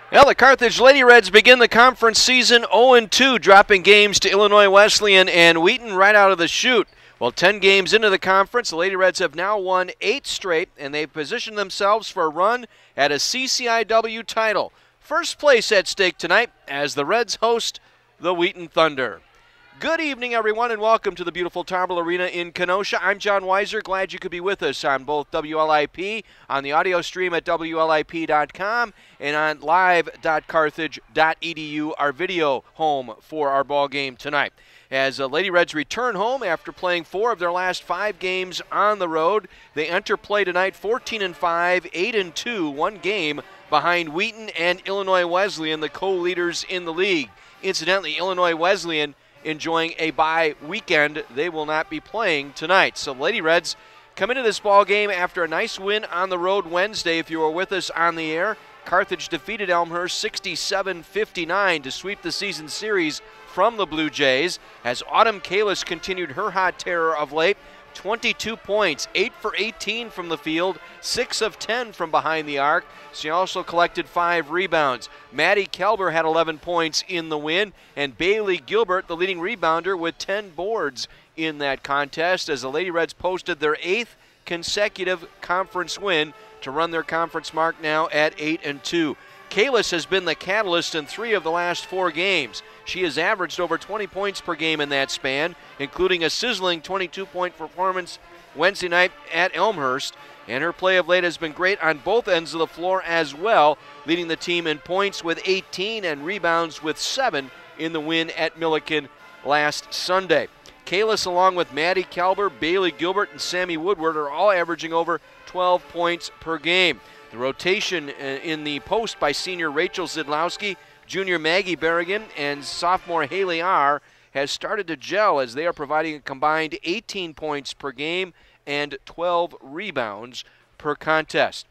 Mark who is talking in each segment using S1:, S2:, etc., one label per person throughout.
S1: Well, the Carthage Lady Reds begin the conference season 0-2, dropping games to Illinois Wesleyan and Wheaton right out of the chute. Well, 10 games into the conference, the Lady Reds have now won 8 straight, and they've positioned themselves for a run at a CCIW title. First place at stake tonight as the Reds host the Wheaton Thunder. Good evening, everyone, and welcome to the beautiful Tarble Arena in Kenosha. I'm John Weiser. Glad you could be with us on both WLIP, on the audio stream at WLIP.com, and on live.carthage.edu, our video home for our ball game tonight. As the Lady Reds return home after playing 4 of their last 5 games on the road, they enter play tonight 14-5, 8-2, one game behind Wheaton and Illinois Wesleyan, the co-leaders in the league. Incidentally, Illinois Wesleyan enjoying a bye weekend. They will not be playing tonight. So Lady Reds come into this ball game after a nice win on the road Wednesday. If you were with us on the air, Carthage defeated Elmhurst 67-59 to sweep the season series from the Blue Jays, as Autumn Kalis continued her hot terror of late. 22 points, 8 for 18 from the field, 6 of 10 from behind the arc. She also collected 5 rebounds. Maddie Kelber had 11 points in the win, and Bailey Gilbert, the leading rebounder, with 10 boards in that contest, as the Lady Reds posted their 8th consecutive conference win to run their conference mark now at 8-2. Kalis has been the catalyst in 3 of the last 4 games. She has averaged over 20 points per game in that span, including a sizzling 22-point performance Wednesday night at Elmhurst. And her play of late has been great on both ends of the floor as well, leading the team in points with 18 and rebounds with 7 in the win at Milliken last Sunday. Kalis, along with Maddie Kelber, Bailey Gilbert, and Sammy Woodward, are all averaging over 12 points per game. The rotation in the post by senior Rachel Zidlowski, junior Maggie Berrigan, and sophomore Haley R. has started to gel, as they are providing a combined 18 points per game and 12 rebounds per contest.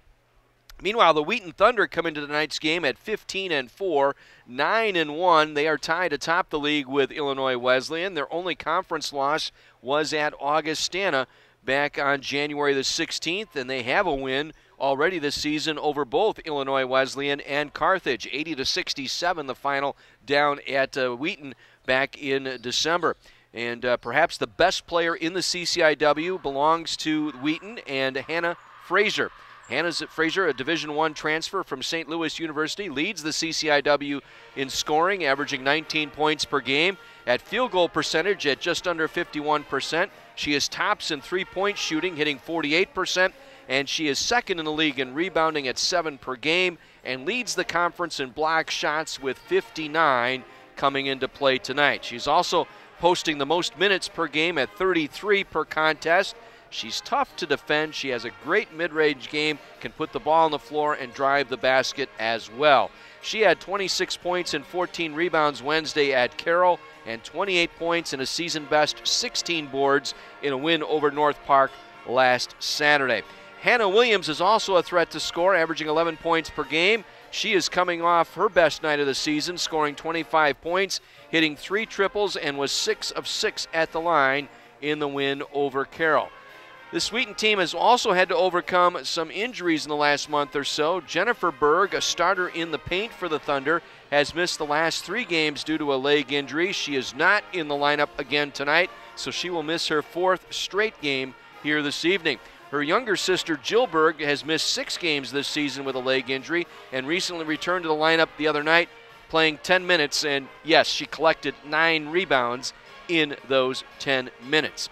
S1: Meanwhile, the Wheaton Thunder come into tonight's game at 15-4, 9-1. They are tied atop the league with Illinois Wesleyan. Their only conference loss was at Augustana back on January the 16th, and they have a win already this season over both Illinois Wesleyan and Carthage. 80-67 the final down at Wheaton back in December. And perhaps the best player in the CCIW belongs to Wheaton and Hannah Frazier. Hannah Frazier, a Division I transfer from St. Louis University, leads the CCIW in scoring, averaging 19 points per game. At field goal percentage at just under 51%. She is tops in three-point shooting, hitting 48%. And she is second in the league in rebounding at 7 per game, and leads the conference in block shots with 59 coming into play tonight. She's also posting the most minutes per game at 33 per contest. She's tough to defend. She has a great mid-range game, can put the ball on the floor and drive the basket as well. She had 26 points and 14 rebounds Wednesday at Carroll, and 28 points and a season-best 16 boards in a win over North Park last Saturday. Hannah Williams is also a threat to score, averaging 11 points per game. She is coming off her best night of the season, scoring 25 points, hitting 3 triples, and was 6 of 6 at the line in the win over Carroll. The Wheaton team has also had to overcome some injuries in the last month or so. Jennifer Berg, a starter in the paint for the Thunder, has missed the last 3 games due to a leg injury. She is not in the lineup again tonight, so she will miss her 4th straight game here this evening. Her younger sister, Jill Berg, has missed 6 games this season with a leg injury and recently returned to the lineup the other night, playing 10 minutes, and yes, she collected 9 rebounds in those 10 minutes.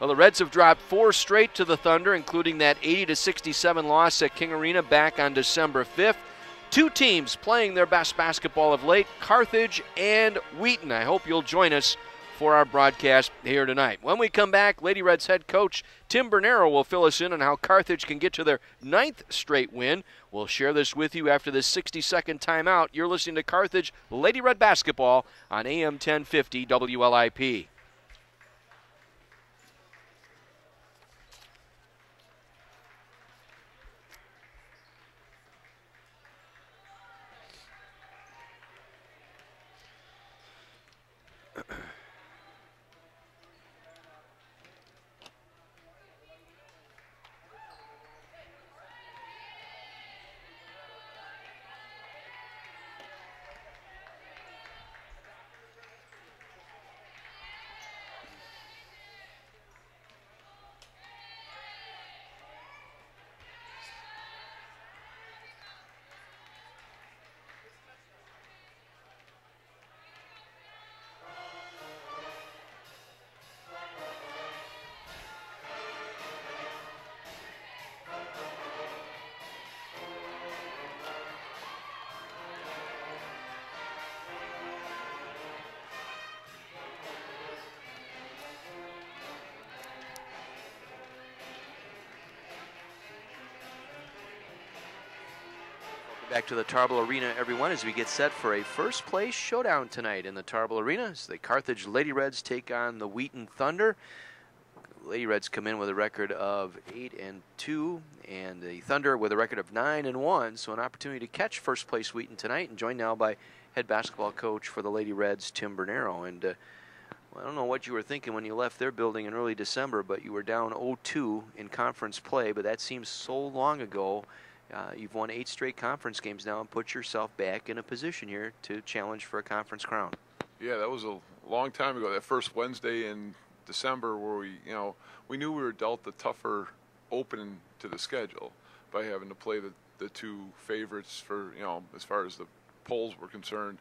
S1: Well, the Reds have dropped 4 straight to the Thunder, including that 80-67 loss at King Arena back on December 5th. 2 teams playing their best basketball of late, Carthage and Wheaton. I hope you'll join us for our broadcast here tonight. When we come back, Lady Reds head coach Tim Bernero will fill us in on how Carthage can get to their 9th straight win. We'll share this with you after this 60-second timeout. You're listening to Carthage Lady Red Basketball on AM 1050 WLIP. Back to the Tarble Arena, everyone, as we get set for a first-place showdown tonight in the Tarble Arena. As the Carthage Lady Reds take on the Wheaton Thunder. Lady Reds come in with a record of 8-2, and the Thunder with a record of 9-1. So an opportunity to catch first-place Wheaton tonight, and joined now by head basketball coach for the Lady Reds, Tim Bernero. And well, I don't know what you were thinking when you left their building in early December, but you were down 0-2 in conference play. But that seems so long ago. You've won 8 straight conference games now and put yourself back in a position here to challenge for a conference crown.
S2: Yeah, that was a long time ago. That first Wednesday in December, where we knew we were dealt the tougher opening to the schedule by having to play the 2 favorites for, as far as the polls were concerned,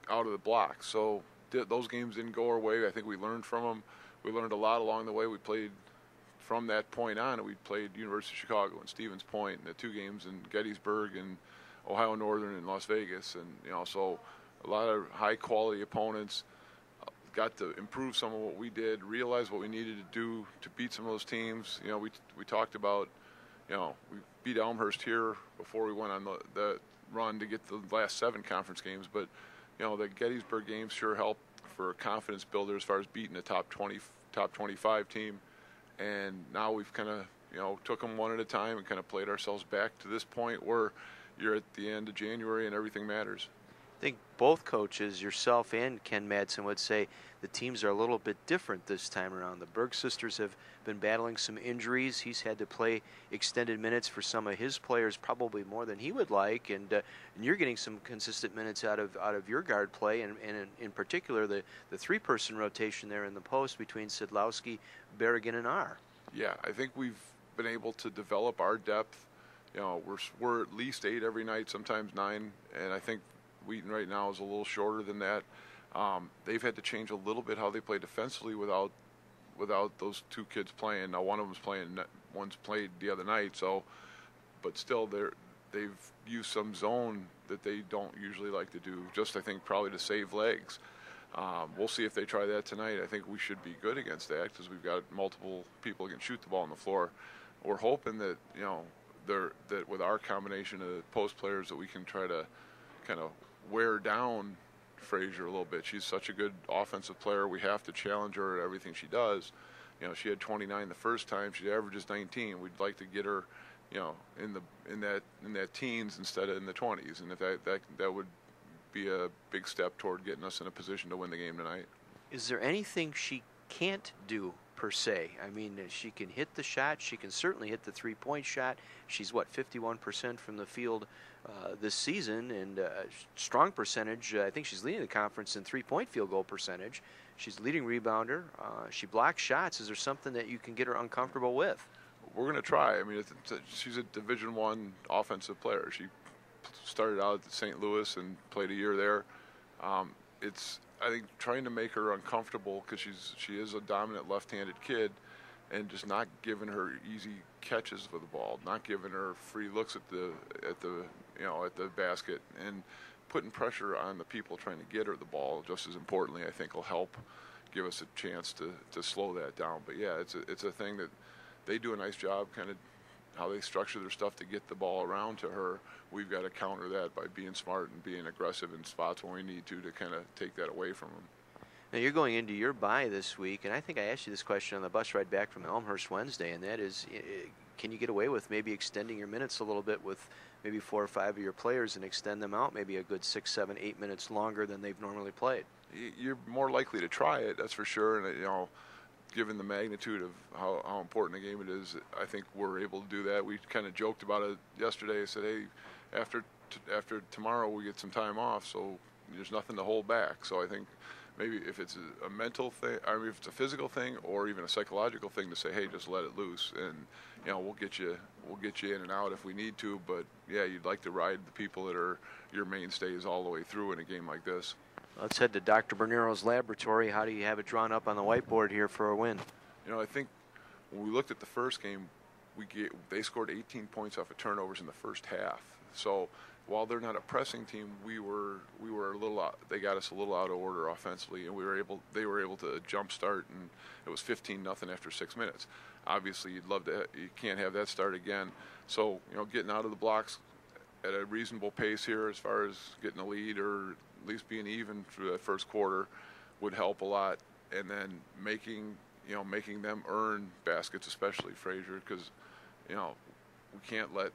S2: out of the block. So those games didn't go our way. I think we learned from them. We learned a lot along the way. We played. From that point on, we played University of Chicago and Stevens Point, and the 2 games in Gettysburg and Ohio Northern and Las Vegas, and so a lot of high-quality opponents. Got to improve some of what we did, realize what we needed to do to beat some of those teams. We talked about, we beat Elmhurst here before we went on the run to get the last 7 conference games, but the Gettysburg games sure helped for a confidence builder as far as beating a top 25 team. And now we've kind of, took them one at a time and kind of played ourselves back to this point where you're at the end of January and everything matters.
S1: I think both coaches, yourself and Ken Madsen, would say the teams are a little bit different this time around. The Berg sisters have been battling some injuries. He's had to play extended minutes for some of his players, probably more than he would like, and you're getting some consistent minutes out of your guard play, and in particular the 3-person rotation there in the post between Sidlowski, Berrigan, and R.
S2: Yeah, I think we've been able to develop our depth. We're at least 8 every night, sometimes 9, and I think Wheaton right now is a little shorter than that. They've had to change a little bit how they play defensively without those 2 kids playing. Now one of them's playing, one's played the other night, but still they've used some zone that they don't usually like to do, just I think probably to save legs. We'll see if they try that tonight. I think we should be good against that because we've got multiple people who can shoot the ball on the floor. We're hoping that that with our combination of post players that we can try to kind of wear down Frazier a little bit. She's such a good offensive player. We have to challenge her at everything she does. She had 29 the first time. She averages 19. We'd like to get her, in that teens instead of in the 20s. And if that would be a big step toward getting us in a position to win the game tonight.
S1: Is there anything she can't do per se? I mean, she can hit the shot. She can certainly hit the 3-point shot. She's 51% from the field this season, and strong percentage. I think she's leading the conference in 3-point field goal percentage. She's leading rebounder. She blocks shots. Is there something that you can get her uncomfortable with?
S2: We're going to try. I mean, she's a Division I offensive player. She started out at St. Louis and played a year there. I think trying to make her uncomfortable because she is a dominant left-handed kid, and just not giving her easy catches for the ball, not giving her free looks at the basket, and putting pressure on the people trying to get her the ball just as importantly, I think will help give us a chance to slow that down. But yeah, it's a thing that they do a nice job, kind of how they structure their stuff to get the ball around to her. We've got to counter that by being smart and being aggressive in spots when we need to kind of take that away from them.
S1: Now you're going into your bye this week, and I think I asked you this question on the bus ride back from Elmhurst Wednesday, and that is, can you get away with maybe extending your minutes a little bit with maybe 4 or 5 of your players and extend them out maybe a good 6, 7, 8 minutes longer than they've normally played?
S2: You're more likely to try it, that's for sure, and given the magnitude of how important a game it is, I think we're able to do that. We kind of joked about it yesterday. I said, hey, after tomorrow we get some time off, so there's nothing to hold back. So I think maybe if it's a mental thing, I mean, if it's a physical thing or even a psychological thing, to say, hey, just let it loose, and we'll get you in and out if we need to. But yeah, you'd like to ride the people that are your mainstays all the way through in a game like this.
S1: Let's head to Dr. Bernero's laboratory. How do you have it drawn up on the whiteboard here for a win?
S2: I think when we looked at the first game, they scored 18 points off of turnovers in the first half. So while they're not a pressing team, we were a little out, they got us a little out of order offensively, and they were able to jump start, and it was 15-0 after 6 minutes. Obviously, you can't have that start again. So getting out of the blocks at a reasonable pace here as far as getting a lead or at least being even through that first quarter would help a lot. And then making them earn baskets, especially Frazier, because we can't let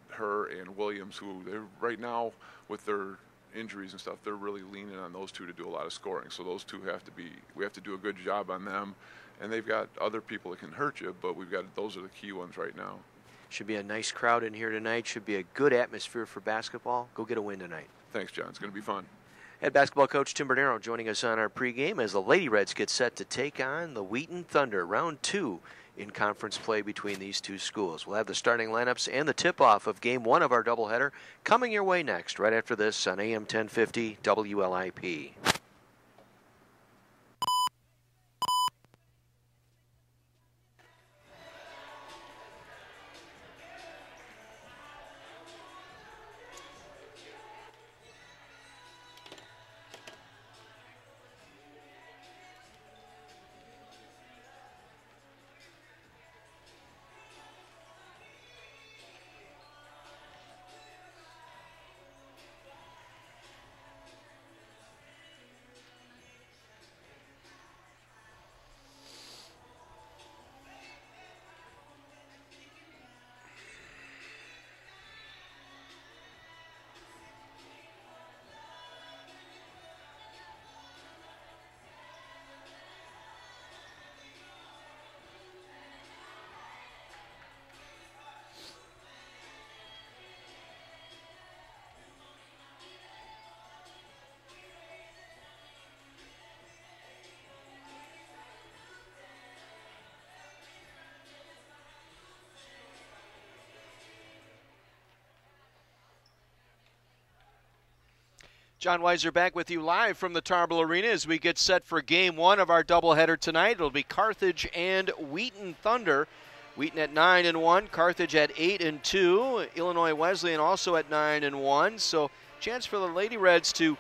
S2: her and Williams, who they're right now with their injuries and stuff, they're really leaning on those two to do a lot of scoring. So those two we have to do a good job on them. And they've got other people that can hurt you, but those are the key ones right now.
S1: Should be a nice crowd in here tonight. Should be a good atmosphere for basketball. Go get a win tonight.
S2: Thanks, John. It's going to be fun.
S1: Head basketball coach Tim Bernero joining us on our pregame as the Lady Reds get set to take on the Wheaton Thunder. Round 2 in conference play between these two schools. We'll have the starting lineups and the tip-off of Game 1 of our doubleheader coming your way next, right after this on AM 1050 WLIP. John Weiser back with you live from the Tarble Arena as we get set for Game 1 of our doubleheader tonight. It'll be Carthage and Wheaton Thunder. Wheaton at 9-1, Carthage at 8-2, Illinois Wesleyan also at 9-1. So chance for the Lady Reds to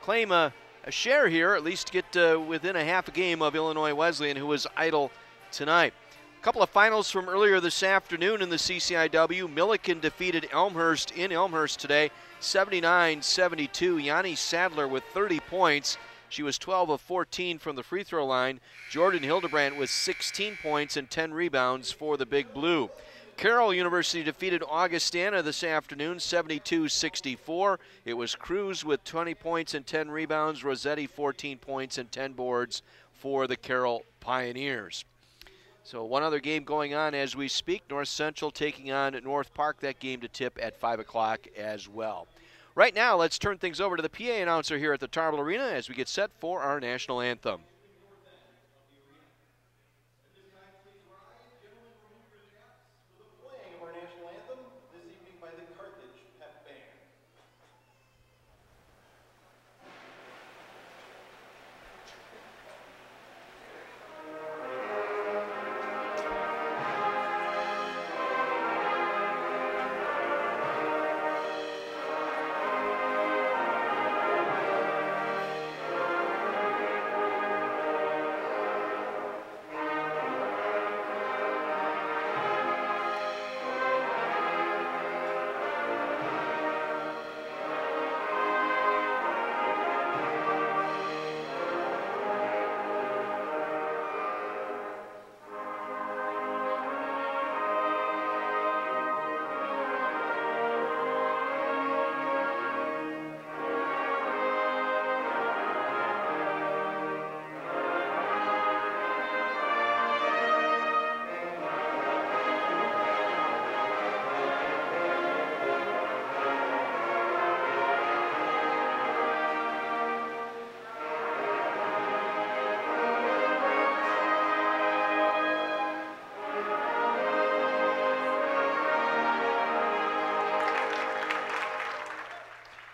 S1: claim a share here, at least get within a half a game of Illinois Wesleyan, who was idle tonight. A couple of finals from earlier this afternoon in the CCIW. Milliken defeated Elmhurst in Elmhurst today, 79-72. Yanni Sadler with 30 points. She was 12 of 14 from the free throw line. Jordan Hildebrandt with 16 points and 10 rebounds for the Big Blue. Carroll University defeated Augustana this afternoon, 72-64. It was Cruz with 20 points and 10 rebounds. Rossetti 14 points and 10 boards for the Carroll Pioneers. So one other game going on as we speak. North Central taking on North Park. That game to tip at 5 o'clock as well. Right now, let's turn things over to the PA announcer here at the Tarble Arena as we get set for our national anthem.
S3: Playing of our national anthem this evening by the Carthage Pep Band.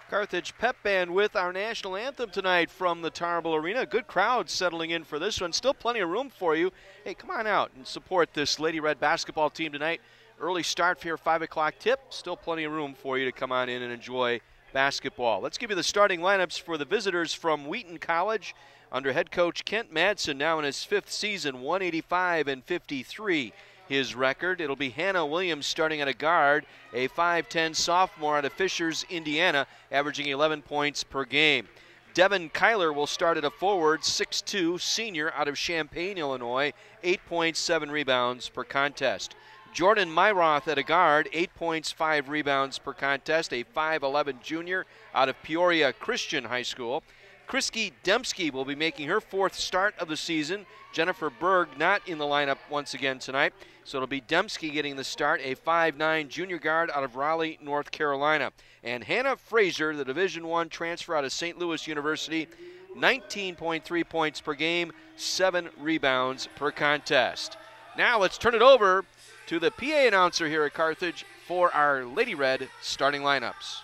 S1: Carthage Pep Band with our national anthem tonight from the Tarble Arena. Good crowd settling in for this one. Still plenty of room for you. Hey, come on out and support this Lady Red basketball team tonight. Early start here, 5 o'clock tip. Still plenty of room for you to come on in and enjoy basketball. Let's give you the starting lineups for the visitors from Wheaton College under head coach Kent Madsen, now in his 5th season, 185 and 53. his record. It'll be Hannah Williams starting at a guard, a 5'10 sophomore out of Fishers, Indiana, averaging 11 points per game. Devin Kyler will start at a forward, 6'2 senior out of Champaign, Illinois, 8 points, 7 rebounds per contest. Jordan Myroth at a guard, 8 points, 5 rebounds per contest, a 5'11 junior out of Peoria Christian High School. Krisky Dembski will be making her 4th start of the season. Jennifer Berg not in the lineup once again tonight, so it'll be Dembski getting the start, a 5'9 junior guard out of Raleigh, North Carolina. And Hannah Fraser, the Division I transfer out of St. Louis University, 19.3 points per game, 7 rebounds per contest. Now let's turn it over to the PA announcer here at Carthage for our Lady Red starting lineups.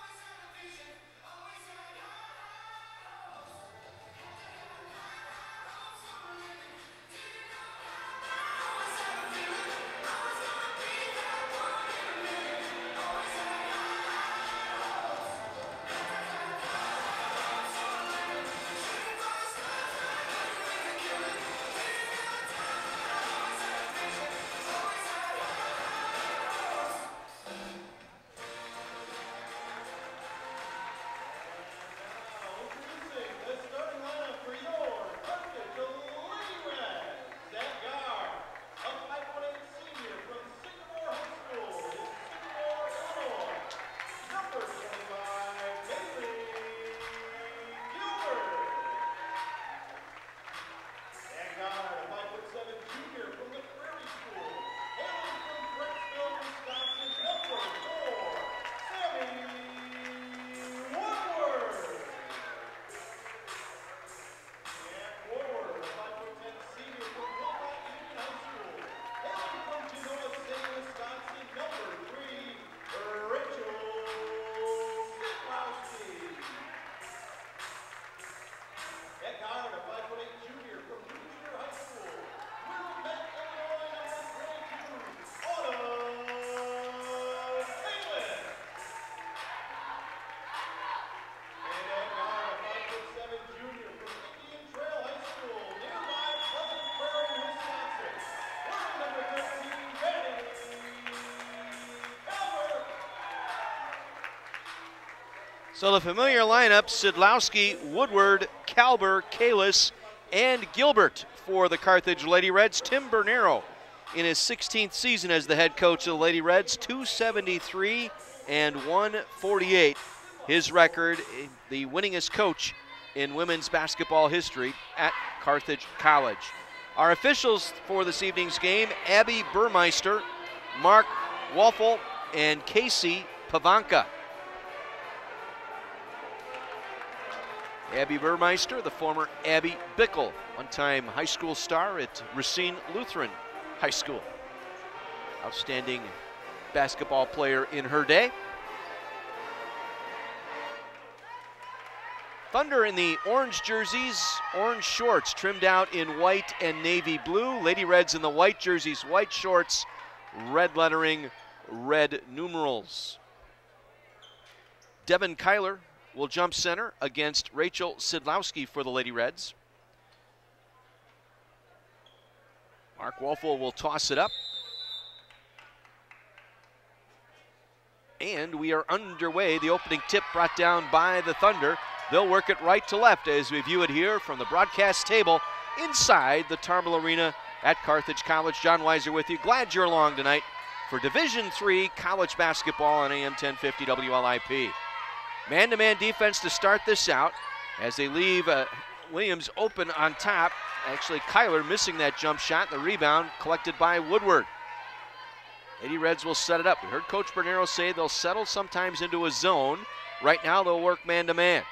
S1: So the familiar lineup: Sidlowski, Woodward, Kalber, Kalis, and Gilbert for the Carthage Lady Reds. Tim Bernero in his 16th season as the head coach of the Lady Reds, 273 and 148. His record, the winningest coach in women's basketball history at Carthage College. Our officials for this evening's game: Abby Burmeister, Mark Wolfel, and Casey Pavanka. Abby Burmeister, the former Abby Bickle, one-time high school star at Racine Lutheran High School. Outstanding basketball player in her day. Thunder in the orange jerseys, orange shorts trimmed out in white and navy blue. Lady Reds in the white jerseys, white shorts, red lettering, red numerals. Devin Kyler will jump center against Rachel Sidlowski for the Lady Reds. Mark Wolfel will toss it up. And we are underway. The opening tip brought down by the Thunder. They'll work it right to left as we view it here from the broadcast table inside the Tarble Arena at Carthage College. John Weiser with you. Glad you're along tonight for Division III college basketball on AM 1050 WLIP. Man-to-man defense to start this out as they leave Williams open on top. Actually, Kyler missing that jump shot. The rebound collected by Woodward. Lady Reds will set it up. We heard Coach Bernero say they'll settle sometimes into a zone. Right now, they'll work man-to-man.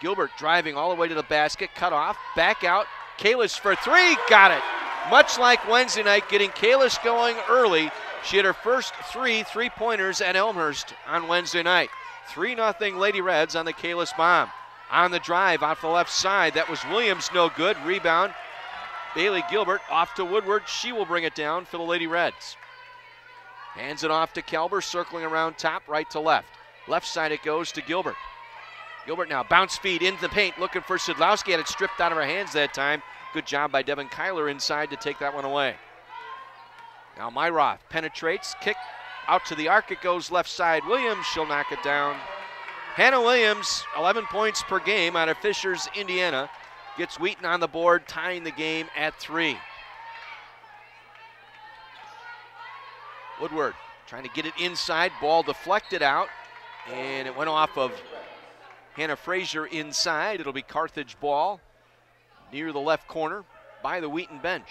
S1: Gilbert driving all the way to the basket, cut off, back out. Kalis for three, got it. Much like Wednesday night, getting Kalis going early. She had her first three-pointers at Elmhurst on Wednesday night. 3-0 Lady Reds on the Kalis bomb. On the drive off the left side, that was Williams, no good. Rebound, Bailey Gilbert off to Woodward. She will bring it down for the Lady Reds. Hands it off to Kalber, circling around top, right to left. Left side it goes to Gilbert. Gilbert now bounce feed into the paint, looking for Sidlowski. Had it stripped out of her hands that time. Good job by Devin Kyler inside to take that one away. Now Myroth penetrates, kick out to the arc, it goes left side. Williams, she'll knock it down. Hannah Williams, 11 points per game out of Fishers, Indiana, gets Wheaton on the board, tying the game at 3. Woodward trying to get it inside, ball deflected out, and it went off of Hannah Frazier inside. It'll be Carthage ball near the left corner by the Wheaton bench.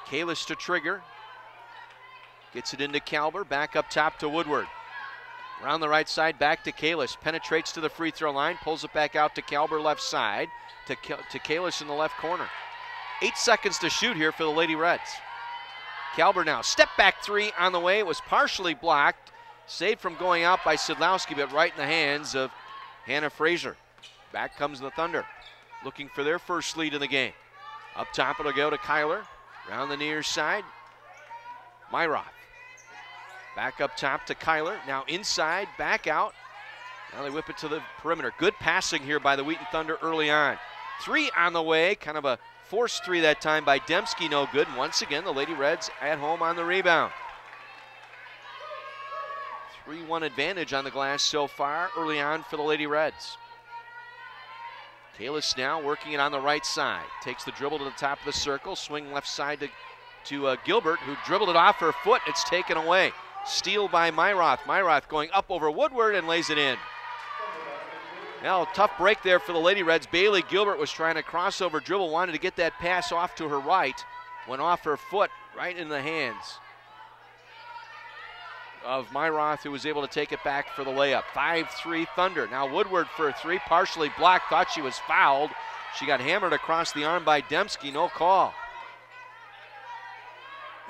S1: Kalis to trigger. Gets it into Kalber, back up top to Woodward. Around the right side, back to Kalis. Penetrates to the free throw line, pulls it back out to Kalber left side, to Kalis in the left corner. 8 seconds to shoot here for the Lady Reds. Kalber now, step back 3 on the way. It was partially blocked, saved from going out by Sidlowski, but right in the hands of Hannah Frazier. Back comes the Thunder, looking for their first lead in the game. Up top it'll go to Kyler, around the near side, Myroth. Back up top to Kyler, now inside, back out. Now they whip it to the perimeter. Good passing here by the Wheaton Thunder early on. 3 on the way, kind of a forced 3 that time by Dembski, no good. And once again, the Lady Reds at home on the rebound. 3-1 advantage on the glass so far early on for the Lady Reds. Kalis now working it on the right side. Takes the dribble to the top of the circle, swing left side to Gilbert, who dribbled it off her foot. It's taken away. Steal by Myroth. Myroth going up over Woodward and lays it in. Now, tough break there for the Lady Reds. Bailey Gilbert was trying to crossover dribble, wanted to get that pass off to her right. Went off her foot, right in the hands of Myroth, who was able to take it back for the layup. 5-3 Thunder. Now Woodward for a 3, partially blocked, thought she was fouled. She got hammered across the arm by Dembski, no call.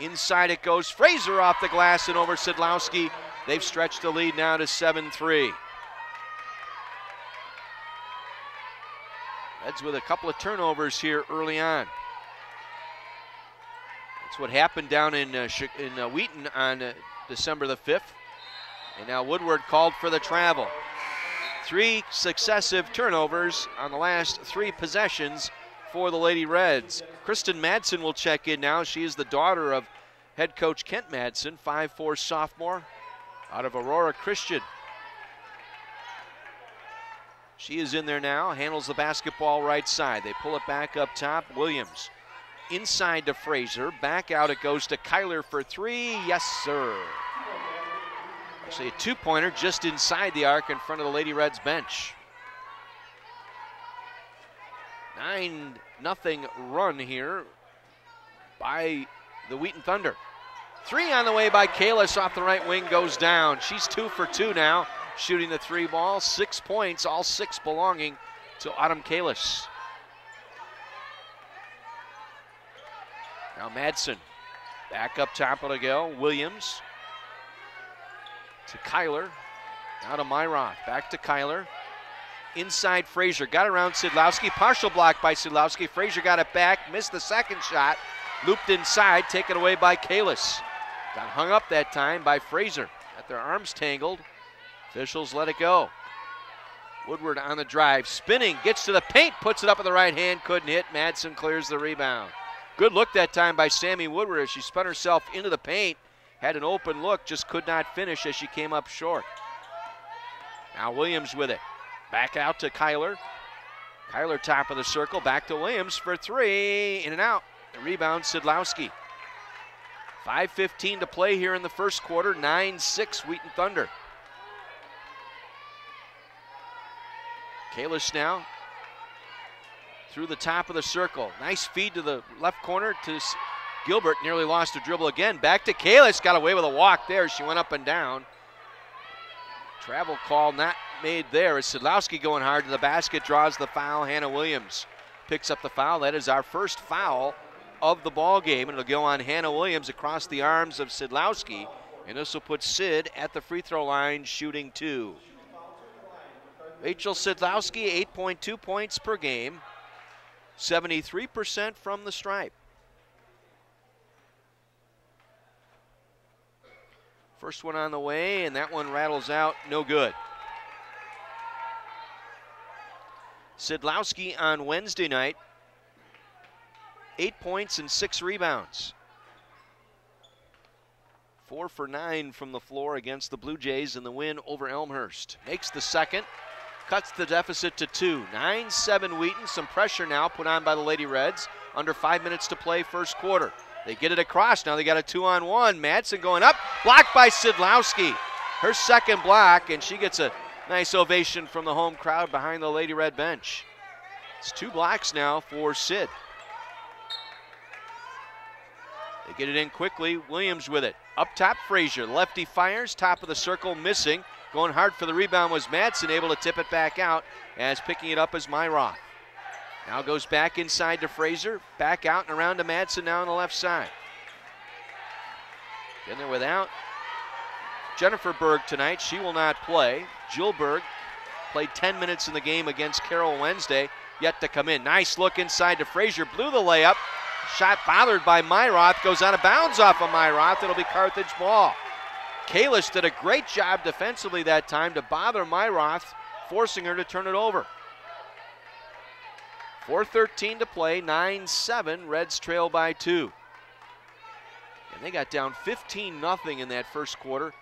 S1: Inside it goes, Frazier off the glass and over Sidlowski. They've stretched the lead now to 7-3. Reds with a couple of turnovers here early on. That's what happened down in Wheaton on December the 5th. And now Woodward called for the travel. 3 successive turnovers on the last 3 possessions for the Lady Reds. Kristen Madsen will check in now. She is the daughter of head coach Kent Madsen, 5'4" sophomore out of Aurora Christian. She is in there now, handles the basketball right side. They pull it back up top. Williams inside to Frazier. Back out it goes to Kyler for 3. Yes, sir. Actually a 2-pointer just inside the arc in front of the Lady Reds bench. 9-0 run here by the Wheaton Thunder. 3 on the way by Kalis off the right wing, goes down. She's 2 for 2 now, shooting the 3 ball. 6 points, all 6 belonging to Autumn Kalis. Now Madsen, back up top it'll go. Williams to Kyler, now to Myroth, back to Kyler. Inside Frazier, got around Sidlowski, partial block by Sidlowski. Frazier got it back, missed the second shot, looped inside, taken away by Kalis. Got hung up that time by Frazier. Got their arms tangled. Officials let it go. Woodward on the drive, spinning, gets to the paint, puts it up with the right hand, couldn't hit. Madsen clears the rebound. Good look that time by Sammy Woodward as she spun herself into the paint. Had an open look, just could not finish as she came up short. Now Williams with it. Back out to Kyler. Kyler top of the circle, back to Williams for 3, in and out. The rebound, Sidlowski. 5:15 to play here in the first quarter, 9-6 Wheaton Thunder. Kalis now through the top of the circle. Nice feed to the left corner to Gilbert, nearly lost a dribble again. Back to Kalis, got away with a walk there. She went up and down. Travel call not made there as Sidlowski going hard to the basket, draws the foul. Hannah Williams picks up the foul. That is our first foul of the ball game, and it'll go on Hannah Williams across the arms of Sidlowski, and this will put Sid at the free throw line shooting 2. Rachel Sidlowski, 8.2 points per game, 73% from the stripe. First one on the way, and that one rattles out, no good. Sidlowski on Wednesday night 8 points and 6 rebounds. 4 for 9 from the floor against the Blue Jays in the win over Elmhurst. Makes the second, cuts the deficit to 2. 9-7 Wheaton. Some pressure now put on by the Lady Reds. Under 5 minutes to play first quarter. They get it across. Now they got a 2-on-1. Madsen going up. Blocked by Sidlowski. Her second block, and she gets a nice ovation from the home crowd behind the Lady Red bench. It's 2 blocks now for Sid. They get it in quickly. Williams with it. Up top, Frazier. Lefty fires. Top of the circle, missing. Going hard for the rebound was Madsen, able to tip it back out, as picking it up as Myroth. Now goes back inside to Frazier. Back out and around to Madsen now on the left side. Getting there without Jennifer Berg tonight. She will not play. Jill Berg played 10 minutes in the game against Carroll Wednesday. Yet to come in. Nice look inside to Frazier. Blew the layup. Shot bothered by Myroth. Goes out of bounds off of Myroth. It'll be Carthage ball. Kalis did a great job defensively that time to bother Myroth, forcing her to turn it over. 4:13 to play. 9-7. Reds trail by 2. And they got down 15-0 in that first quarter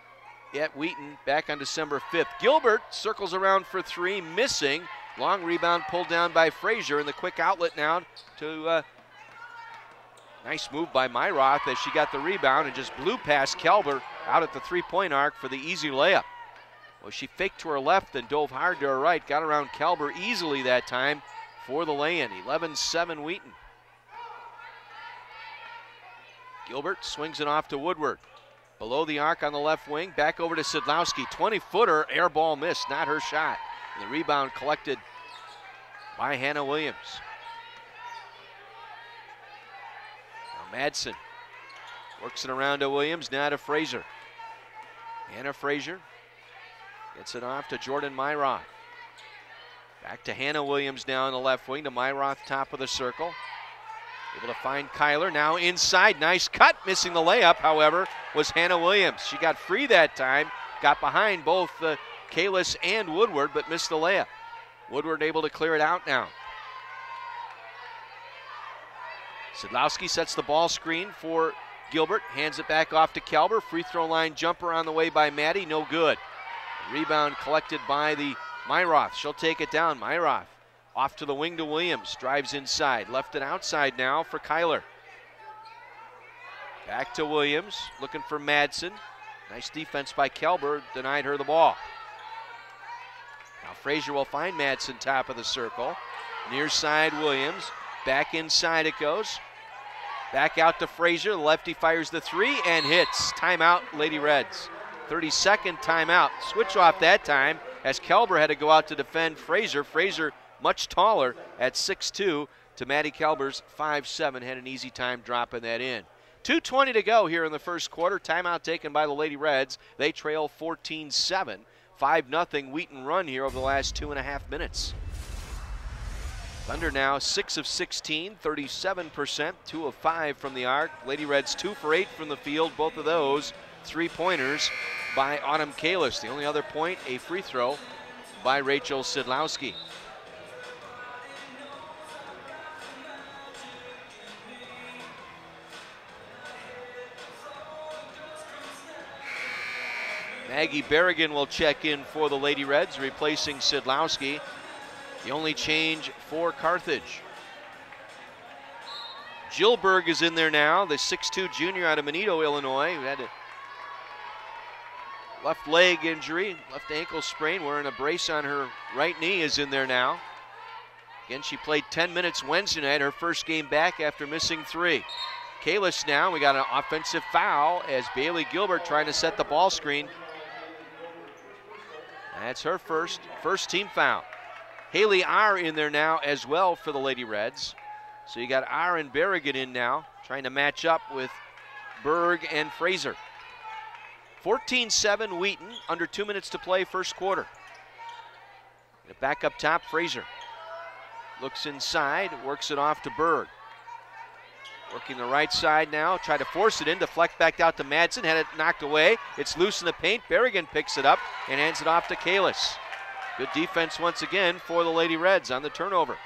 S1: at Wheaton back on December 5th. Gilbert circles around for 3, missing. Long rebound pulled down by Frazier, and the quick outlet now to nice move by Myroth as she got the rebound and just blew past Kelber out at the 3-point arc for the easy layup. Well, she faked to her left and dove hard to her right. Got around Kelber easily that time for the lay-in. 11-7 Wheaton. Gilbert swings it off to Woodward. Below the arc on the left wing. Back over to Sidlowski. 20-footer. Air ball missed. Not her shot. And the rebound collected by Hannah Williams. Now Madsen works it around to Williams. Now to Frazier. Hannah Frazier gets it off to Jordan Myroth. Back to Hannah Williams now on the left wing to Myroth, top of the circle. Able to find Kyler, now inside, nice cut. Missing the layup, however, was Hannah Williams. She got free that time, got behind both Kalis and Woodward, but missed the layup. Woodward able to clear it out now. Sidlowski sets the ball screen for Gilbert, hands it back off to Kelber. Free throw line jumper on the way by Maddie, no good. Rebound collected by the Myroth. She'll take it down. Myroth off to the wing to Williams. Drives inside. Left it outside now for Kyler. Back to Williams. Looking for Madsen. Nice defense by Kelber. Denied her the ball. Now Frazier will find Madsen top of the circle. Near side Williams. Back inside it goes. Back out to Frazier. The lefty fires the 3 and hits. Timeout, Lady Reds. 32nd timeout. Switch off that time as Kelber had to go out to defend Frazier. Frazier much taller at 6'2" to Maddie Kelber's 5'7". Had an easy time dropping that in. 2:20 to go here in the first quarter. Timeout taken by the Lady Reds. They trail 14-7. 5-0 Wheaton run here over the last 2.5 minutes. Thunder now 6 of 16, 37%, 2 of 5 from the arc. Lady Reds 2 for 8 from the field. Both of those 3-pointers by Autumn Kalis. The only other point, a free throw by Rachel Sidlowski. Maggie Berrigan will check in for the Lady Reds, replacing Sidlowski. The only change for Carthage. Jill Berg is in there now, the 6'2" junior out of Monito, Illinois, who had a left leg injury, left ankle sprain, wearing a brace on her right knee, is in there now. Again, she played 10 minutes Wednesday night, her first game back after missing 3. Kalis now, we got an offensive foul as Bailey Gilbert trying to set the ball screen. That's her first team foul. Haley R in there now as well for the Lady Reds. So you got R and Berrigan in now, trying to match up with Berg and Fraser. 14-7 Wheaton, under 2 minutes to play first quarter. Back up top, Fraser. Looks inside, works it off to Berg. Working the right side now, try to force it in, deflect back out to Madsen, had it knocked away. It's loose in the paint, Berrigan picks it up and hands it off to Kalis. Good defense once again for the Lady Reds on the turnover.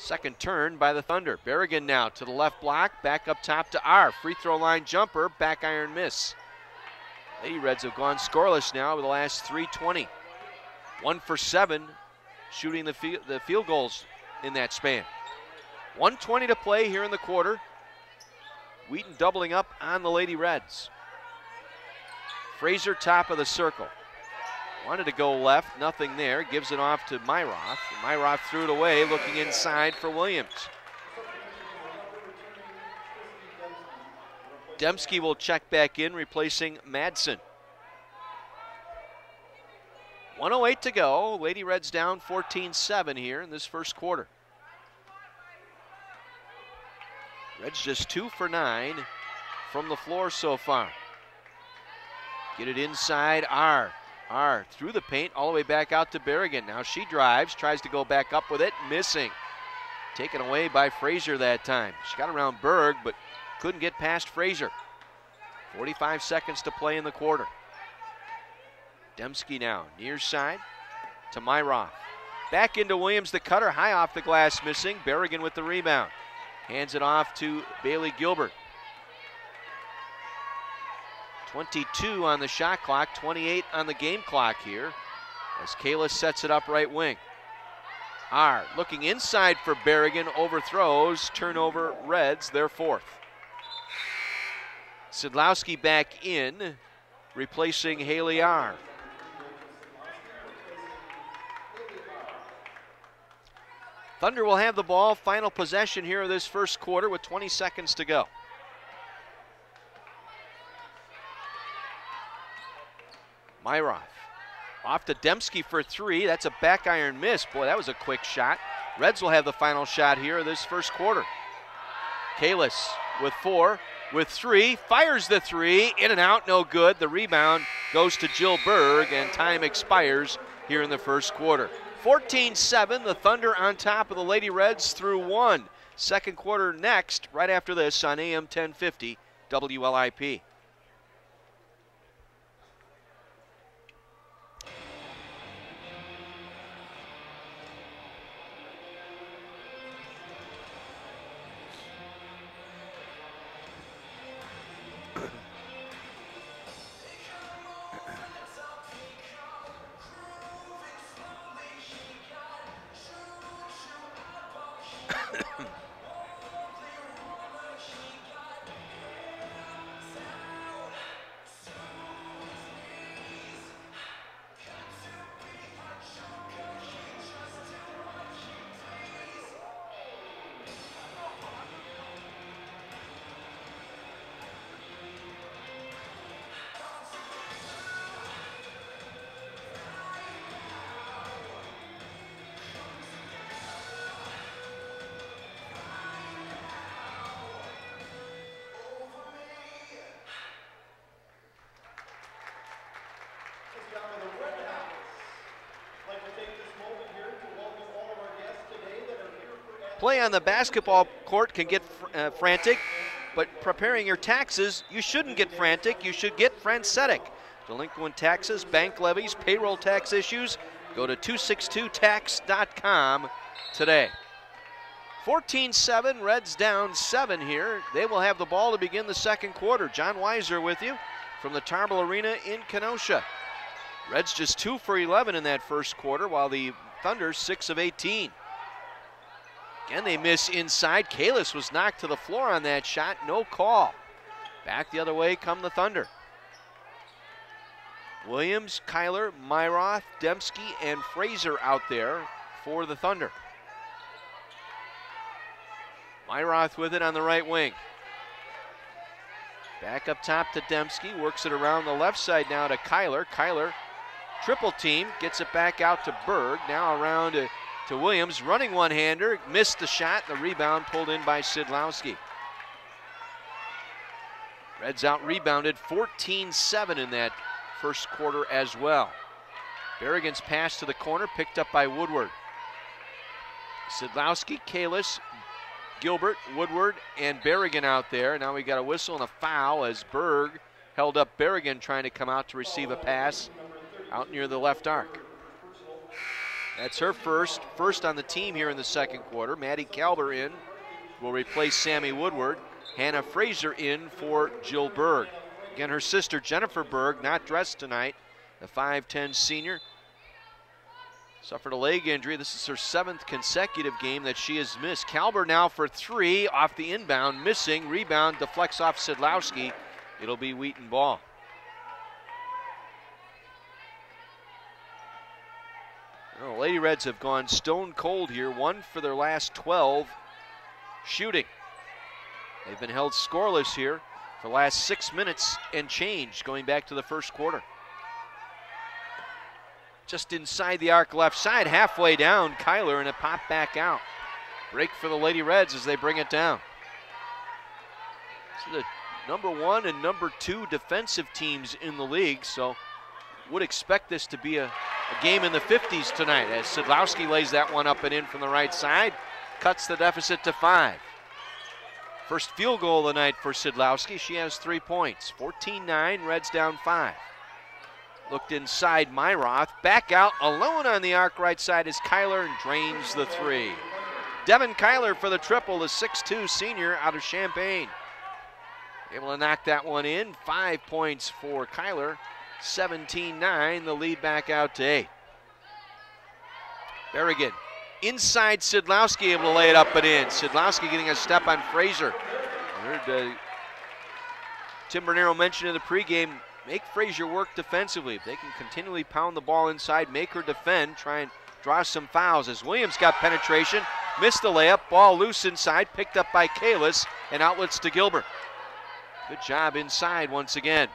S1: Second turn by the Thunder. Berrigan now to the left block, back up top to R. Free throw line jumper, back iron miss. Lady Reds have gone scoreless now over the last 3:20. 1 for 7 shooting the field goals in that span. 1:20 to play here in the quarter. Wheaton doubling up on the Lady Reds. Fraser top of the circle. Wanted to go left, nothing there. Gives it off to Myroth. Myroth threw it away, looking inside for Williams. Dembski will check back in, replacing Madsen. 1:08 to go. Lady Reds down 14-7 here in this first quarter. Reds just 2 for 9 from the floor so far. Get it inside, R through the paint, all the way back out to Berrigan. Now she drives, tries to go back up with it, missing. Taken away by Fraser that time. She got around Berg, but couldn't get past Fraser. 45 seconds to play in the quarter. Dembski now, near side to Myroth. Back into Williams, the cutter, high off the glass, missing. Berrigan with the rebound. Hands it off to Bailey Gilbert. 22 on the shot clock, 28 on the game clock here as Kalis sets it up right wing. R looking inside for Berrigan, overthrows, turnover Reds, their fourth. Sidlowski back in, replacing Haley R. Thunder will have the ball, final possession here of this first quarter with 20 seconds to go. Myroth off to Dembski for 3. That's a back iron miss. Boy, that was a quick shot. Reds will have the final shot here of this first quarter. Kalis with 4, with 3, fires the 3, in and out, no good. The rebound goes to Jill Berg, and time expires here in the first quarter. 14-7, the Thunder on top of the Lady Reds through 1. Second quarter next, right after this on AM 1050 WLIP. Play on the basketball court can get frantic, but preparing your taxes, you shouldn't get frantic. You should get francetic. Delinquent taxes, bank levies, payroll tax issues, go to 262tax.com today. 14-7, Reds down 7 here. They will have the ball to begin the second quarter. John Weiser with you from the Tarble Arena in Kenosha. Reds just 2 for 11 in that first quarter, while the Thunder 6 of 18. Again, they miss inside. Kalis was knocked to the floor on that shot. No call. Back the other way come the Thunder. Williams, Kyler, Myroth, Dembski, and Fraser out there for the Thunder. Myroth with it on the right wing. Back up top to Dembski. Works it around the left side now to Kyler. Kyler, triple team, gets it back out to Berg. Now around to Williams, running one-hander, missed the shot, the rebound pulled in by Sidlowski. Reds out-rebounded 14-7 in that first quarter as well. Berrigan's pass to the corner, picked up by Woodward. Sidlowski, Kalis, Gilbert, Woodward, and Berrigan out there. Now we got a whistle and a foul as Berg held up Berrigan trying to come out to receive a pass out near the left arc. That's her first on the team here in the second quarter. Maddie Kalber in will replace Sammy Woodward. Hannah Fraser in for Jill Berg. Again, her sister Jennifer Berg not dressed tonight. The 5'10 senior suffered a leg injury. This is her 7th consecutive game that she has missed. Kalber now for 3 off the inbound, missing. Rebound deflects off Sidlowski. It'll be Wheaton ball. Well, the Lady Reds have gone stone cold here, 1 for their last 12 shooting. They've been held scoreless here for the last 6 minutes and change going back to the first quarter. Just inside the arc left side, halfway down, Kyler, and it popped back out. Break for the Lady Reds as they bring it down. So the number 1 and number 2 defensive teams in the league, so would expect this to be a game in the 50s tonight as Sidlowski lays that one up and in from the right side, cuts the deficit to 5. First field goal of the night for Sidlowski. She has 3 points. 14-9, Reds down 5. Looked inside Myroth, back out, alone on the arc right side is Kyler and drains the 3. Devin Kyler for the triple, the 6'2 senior out of Champaign. Able to knock that one in. 5 points for Kyler. 17-9, the lead back out to 8. Berrigan inside Sidlowski, able to lay it up and in. Sidlowski getting a step on Fraser. I heard Tim Bernero mention in the pregame, make Fraser work defensively. If they can continually pound the ball inside, make her defend, try and draw some fouls. As Williams got penetration, missed the layup, ball loose inside, picked up by Kalis, and outlets to Gilbert. Good job inside once again.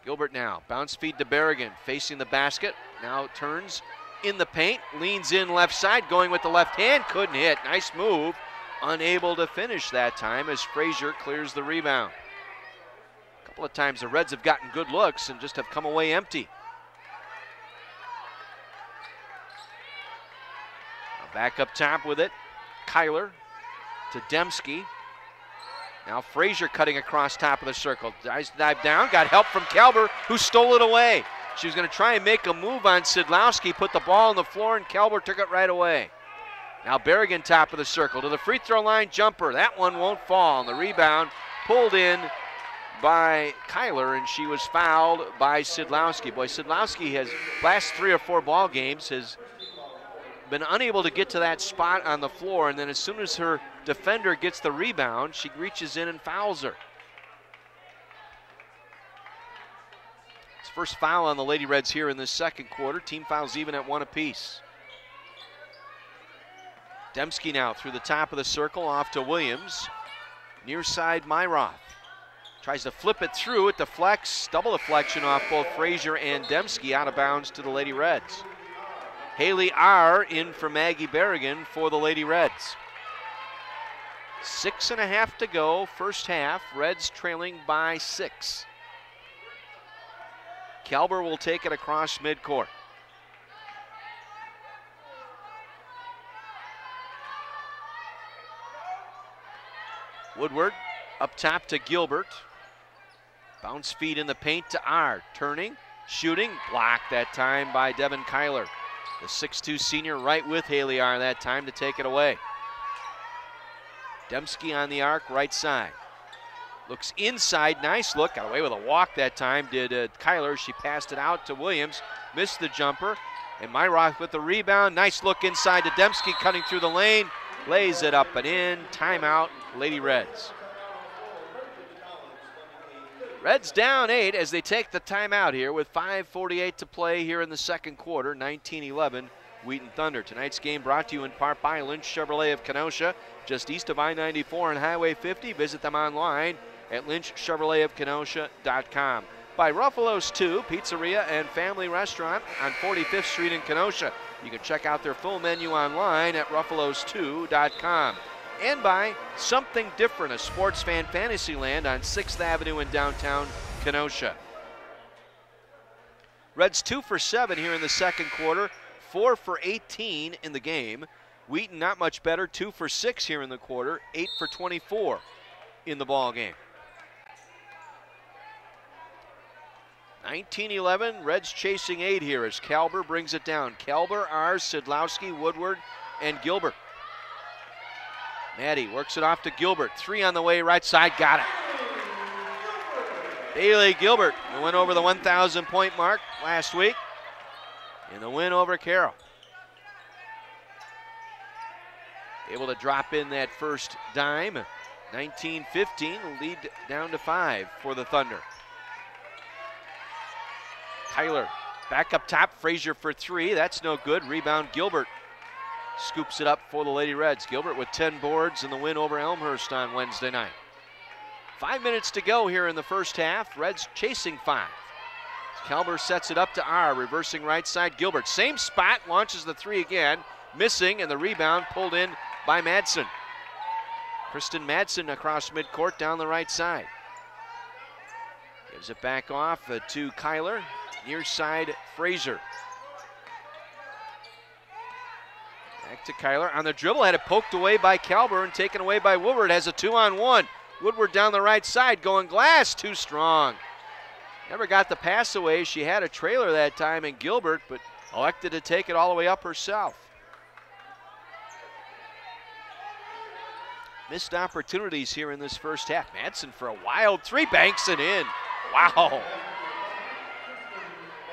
S1: Gilbert now, bounce feed to Berrigan, facing the basket, now turns in the paint, leans in left side, going with the left hand, couldn't hit, nice move. Unable to finish that time as Fraser clears the rebound. A couple of times the Reds have gotten good looks and just have come away empty. Now back up top with it, Kyler to Dembski. Now Fraser cutting across top of the circle. Dive down, got help from Kalber, who stole it away. She was going to try and make a move on Sidlowski, put the ball on the floor, and Kalber took it right away. Now Berrigan top of the circle to the free throw line jumper. That one won't fall. And the rebound pulled in by Kyler, and she was fouled by Sidlowski. Boy, Sidlowski has, last 3 or 4 ball games, has been unable to get to that spot on the floor, and then as soon as her defender gets the rebound, she reaches in and fouls her. It's first foul on the Lady Reds here in this second quarter. Team fouls even at 1 apiece. Dembski now through the top of the circle off to Williams. Near side Myroth. Tries to flip it through, it deflects, double deflection off both Fraser and Dembski, out of bounds to the Lady Reds. Haley R. in for Maggie Berrigan for the Lady Reds. 6.5 to go, first half. Reds trailing by 6. Kalber will take it across midcourt. Woodward up top to Gilbert. Bounce feed in the paint to R. Turning, shooting, blocked that time by Devin Kyler. The 6'2 senior right with Haley R. that time to take it away. Dembski on the arc, right side. Looks inside, nice look, got away with a walk that time, did Kyler. She passed it out to Williams, missed the jumper, and Myroth with the rebound. Nice look inside to Dembski, cutting through the lane, lays it up and in. Timeout, Lady Reds. Reds down 8 as they take the timeout here with 5:48 to play here in the second quarter. 19-11 Wheaton Thunder. Tonight's game brought to you in part by Lynch Chevrolet of Kenosha, just east of I-94 and Highway 50. Visit them online at lynchchevroletofkenosha.com. By Ruffalo's 2 Pizzeria and Family Restaurant on 45th Street in Kenosha. You can check out their full menu online at ruffalos2.com. And by Something Different, a sports fan fantasy land on 6th Avenue in downtown Kenosha. Reds 2 for 7 here in the second quarter, 4 for 18 in the game. Wheaton not much better, 2 for 6 here in the quarter, 8 for 24 in the ball game. 19-11, Reds chasing 8 here as Kalber brings it down. Kalber, R, Sidlowski, Woodward, and Gilbert. Maddie works it off to Gilbert. 3 on the way, right side, got it. Bailey Gilbert, who went over the 1,000-point mark last week in the win over Carroll. Able to drop in that first dime. 19-15, lead down to 5 for the Thunder. Kyler back up top, Frazier for 3, that's no good. Rebound, Gilbert scoops it up for the Lady Reds. Gilbert with 10 boards in the win over Elmhurst on Wednesday night. 5 minutes to go here in the first half. Reds chasing 5. Kalber sets it up to R, reversing right side. Gilbert, same spot, launches the 3 again, missing, and the rebound pulled in by Madsen. Kristen Madsen across midcourt down the right side. Gives it back off to Kyler. Near side, Frazier. Back to Kyler on the dribble. Had it poked away by Kalber and taken away by Woodward. Has a 2-on-1. Woodward down the right side, going glass, too strong. Never got the pass away. She had a trailer that time in Gilbert, but elected to take it all the way up herself. Missed opportunities here in this first half. Madsen for a wild 3, banks it in. Wow.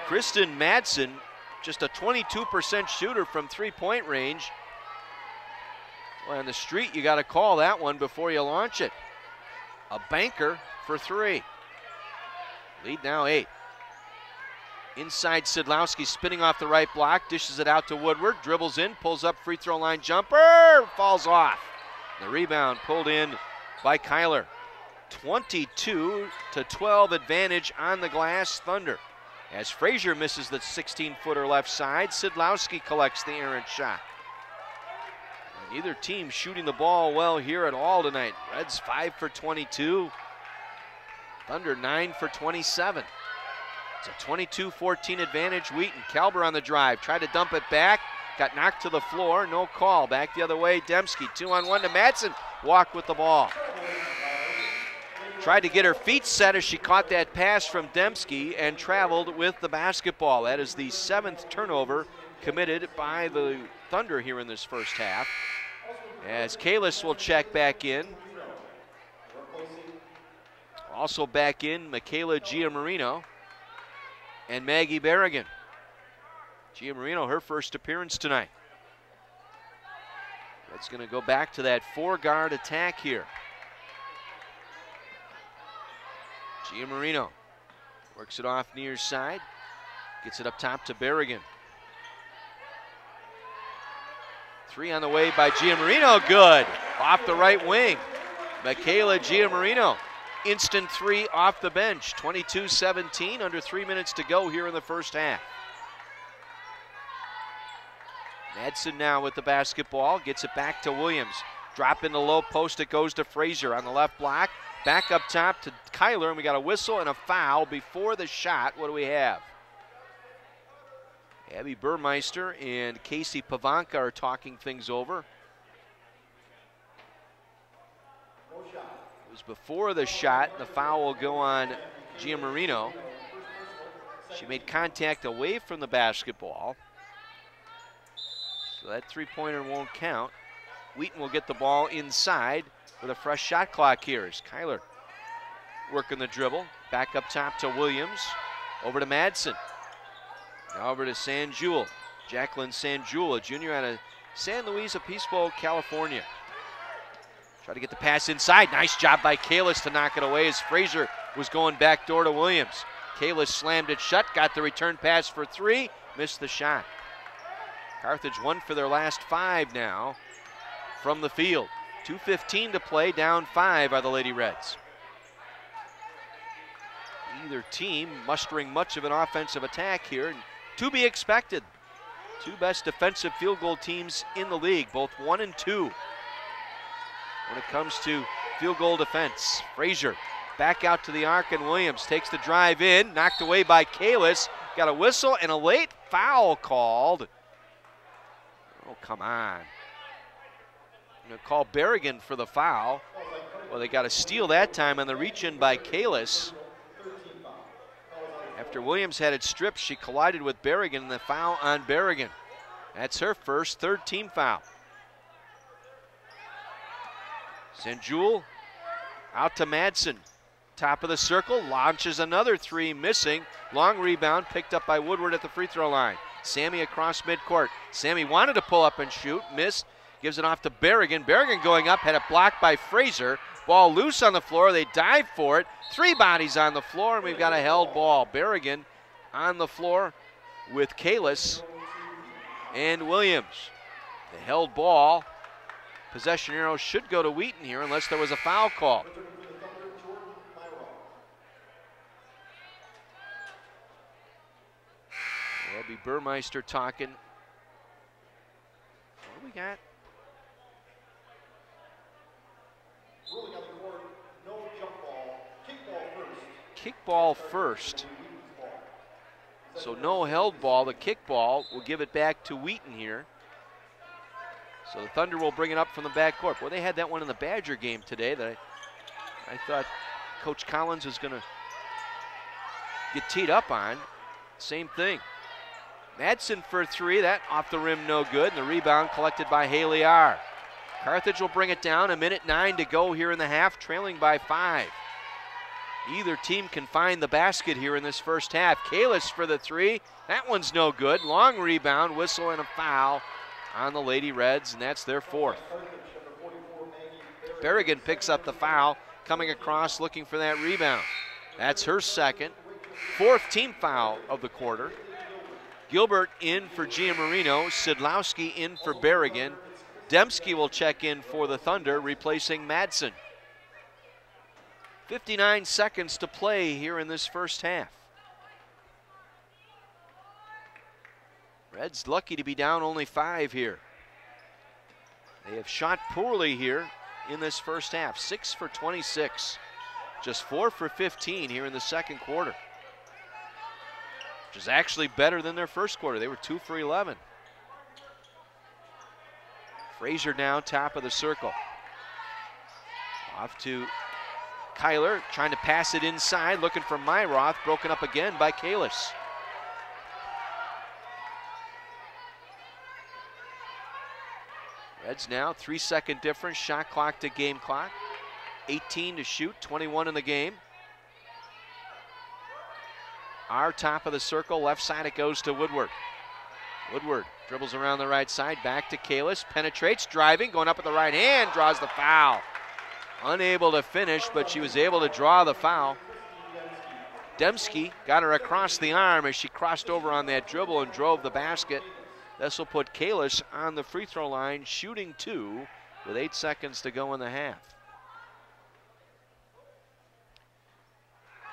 S1: Kristen Madsen, just a 22% shooter from 3-point range. Well, on the street, you got to call that one before you launch it. A banker for 3. Lead now 8. Inside, Sidlowski spinning off the right block, dishes it out to Woodward, dribbles in, pulls up free throw line jumper, falls off. The rebound pulled in by Kyler. 22-12 advantage on the glass, Thunder. As Frazier misses the 16-footer left side, Sidlowski collects the errant shot. Neither team shooting the ball well here at all tonight. Reds 5 for 22. Thunder 9 for 27. It's a 22-14 advantage. Wheaton, Kalber on the drive. Tried to dump it back. Got knocked to the floor. No call. Back the other way. Dembski 2-on-1 to Madsen. Walked with the ball. Tried to get her feet set as she caught that pass from Dembski and traveled with the basketball. That is the 7th turnover committed by the Thunder here in this first half. As Kalis will check back in. Also back in, Michaela Giamarino and Maggie Berrigan. Giamarino, her first appearance tonight. That's going to go back to that 4-guard attack here. Giamarino works it off near side, gets it up top to Berrigan. 3 on the way by Giamarino, good. Off the right wing, Michaela Giamarino. Instant 3 off the bench, 22-17, under 3 minutes to go here in the first half. Madsen now with the basketball, gets it back to Williams. Drop in the low post, it goes to Frazier on the left block. Back up top to Kyler, and we got a whistle and a foul before the shot. What do we have? Abby Burmeister and Casey Pavanka are talking things over. It was before the shot. The foul will go on Giamarino. She made contact away from the basketball. So that 3-pointer won't count. Wheaton will get the ball inside with a fresh shot clock here as Kyler working the dribble. Back up top to Williams. Over to Madsen. Now over to Sanjul. Jacqueline Sanjul, a junior out of San Luis Obispo, California. Try to get the pass inside. Nice job by Kalis to knock it away as Frazier was going back door to Williams. Kalis slammed it shut, got the return pass for 3, missed the shot. Carthage 1 for their last 5 now from the field. 2:15 to play, down 5 are the Lady Reds. Either team mustering much of an offensive attack here, to be expected. 2 best defensive field goal teams in the league, both 1 and 2. When it comes to field goal defense, Frazier back out to the arc, and Williams takes the drive in, knocked away by Kalis. Got a whistle and a late foul called. Oh, come on. Going to call Berrigan for the foul. Well, they got a steal that time on the reach in by Kalis. After Williams had it stripped, she collided with Berrigan, and the foul on Berrigan. That's her first, third team foul. Sanjul out to Madsen. Top of the circle, launches another three, missing. Long rebound picked up by Woodward at the free throw line. Sammy across midcourt. Sammy wanted to pull up and shoot, missed. Gives it off to Berrigan. Berrigan going up, had it blocked by Fraser. Ball loose on the floor, they dive for it. Three bodies on the floor, and we've got a held ball. Berrigan on the floor with Kalis and Williams. The held ball. Possession arrow should go to Wheaton here unless there was a foul call. That'll be Burmeister talking. What do we got?
S3: Ruling on the court, no jump ball, kickball first.
S1: Kickball first. So no held ball. The kickball will give it back to Wheaton here. So the Thunder will bring it up from the backcourt. Well, they had that one in the Badger game today that I thought Coach Collins was going to get teed up on. Same thing. Madsen for three. That off the rim, no good. And the rebound collected by Haley R. Carthage will bring it down. 1:09 to go here in the half, trailing by 5. Either team can find the basket here in this first half. Kalis for the three. That one's no good. Long rebound, whistle, and a foul on the Lady Reds, and that's their fourth. Berrigan picks up the foul, coming across looking for that rebound. That's her second. Fourth team foul of the quarter. Gilbert in for Giamarino. Sidlowski in for Berrigan. Dembski will check in for the Thunder, replacing Madsen. 59 seconds to play here in this first half. Reds lucky to be down only 5 here. They have shot poorly here in this first half. 6 for 26. Just 4 for 15 here in the second quarter. Which is actually better than their first quarter. They were 2 for 11. Fraser now top of the circle. Off to Kyler, trying to pass it inside, looking for Myroth, broken up again by Kalis. Reds now 3-second difference, shot clock to game clock. 18 to shoot, 21 in the game. Our top of the circle, left side it goes to Woodward. Woodward dribbles around the right side, back to Kalis, penetrates, driving, going up with the right hand, draws the foul. Unable to finish, but she was able to draw the foul. Dembski got her across the arm as she crossed over on that dribble and drove the basket. This will put Kalis on the free throw line, shooting 2 with 8 seconds to go in the half.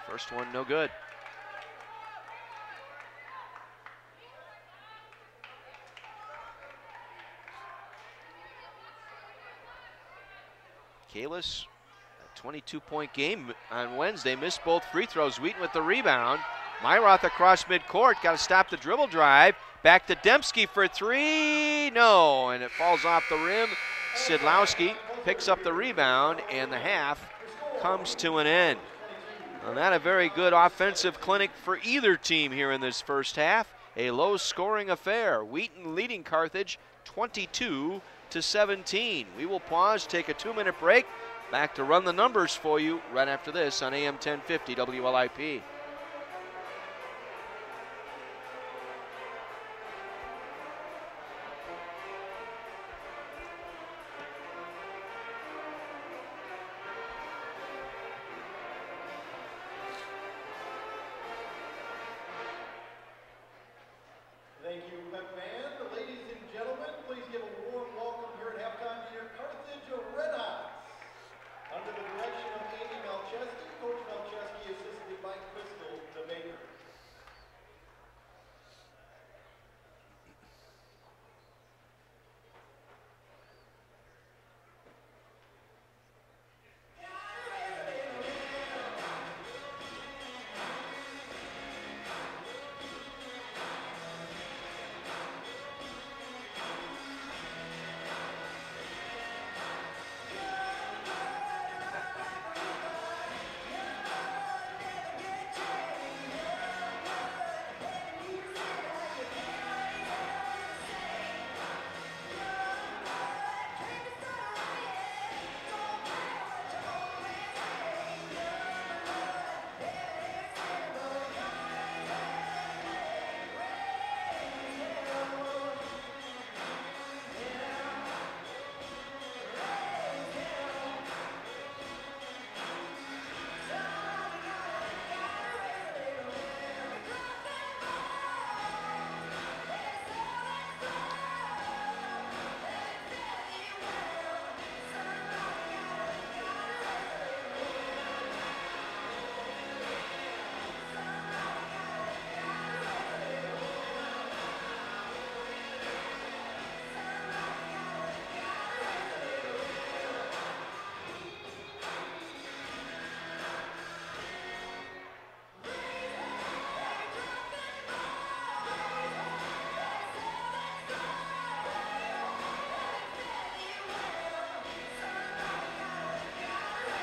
S1: First one, no good. Kalis, a 22-point game on Wednesday, missed both free throws. Wheaton with the rebound. Myroth across midcourt, got to stop the dribble drive. Back to Dembski for 3, no, and it falls off the rim. Sidlowski picks up the rebound, and the half comes to an end. Well, not a very good offensive clinic for either team here in this first half. A low-scoring affair. Wheaton leading Carthage 22-17. We will pause, take a 2-minute break. Back to run the numbers for you right after this on AM 1050 WLIP.
S3: Thank you, McMahon. Ladies and gentlemen, please give a warm welcome here at halftime to your Carthage Redhawks. Under the direction of Amy Malcheski, Coach Malcheski assisted by Chris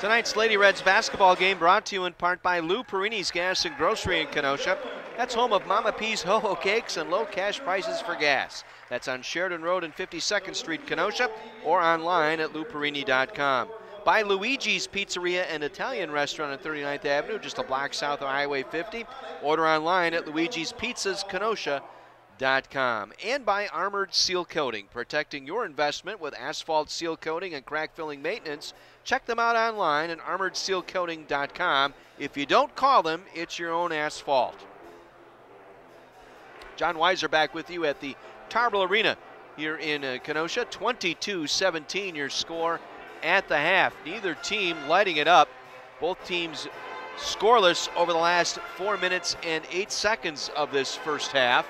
S1: Tonight's Lady Reds basketball game brought to you in part by Lou Perini's Gas and Grocery in Kenosha. That's home of Mama P's Ho-Ho Cakes and low cash prices for gas. That's on Sheridan Road and 52nd Street, Kenosha, or online at louperini.com. By Luigi's Pizzeria and Italian Restaurant on 39th Avenue, just a block south of Highway 50. Order online at Luigi's Pizzas, Kenosha.com. And by Armored Seal Coating, protecting your investment with asphalt seal coating and crack filling maintenance. Check them out online at armoredsealcoating.com. If you don't call them, it's your own asphalt. John Weiser back with you at the Tarble Arena here in Kenosha. 22-17 your score at the half. Neither team lighting it up. Both teams scoreless over the last 4 minutes and 8 seconds of this first half.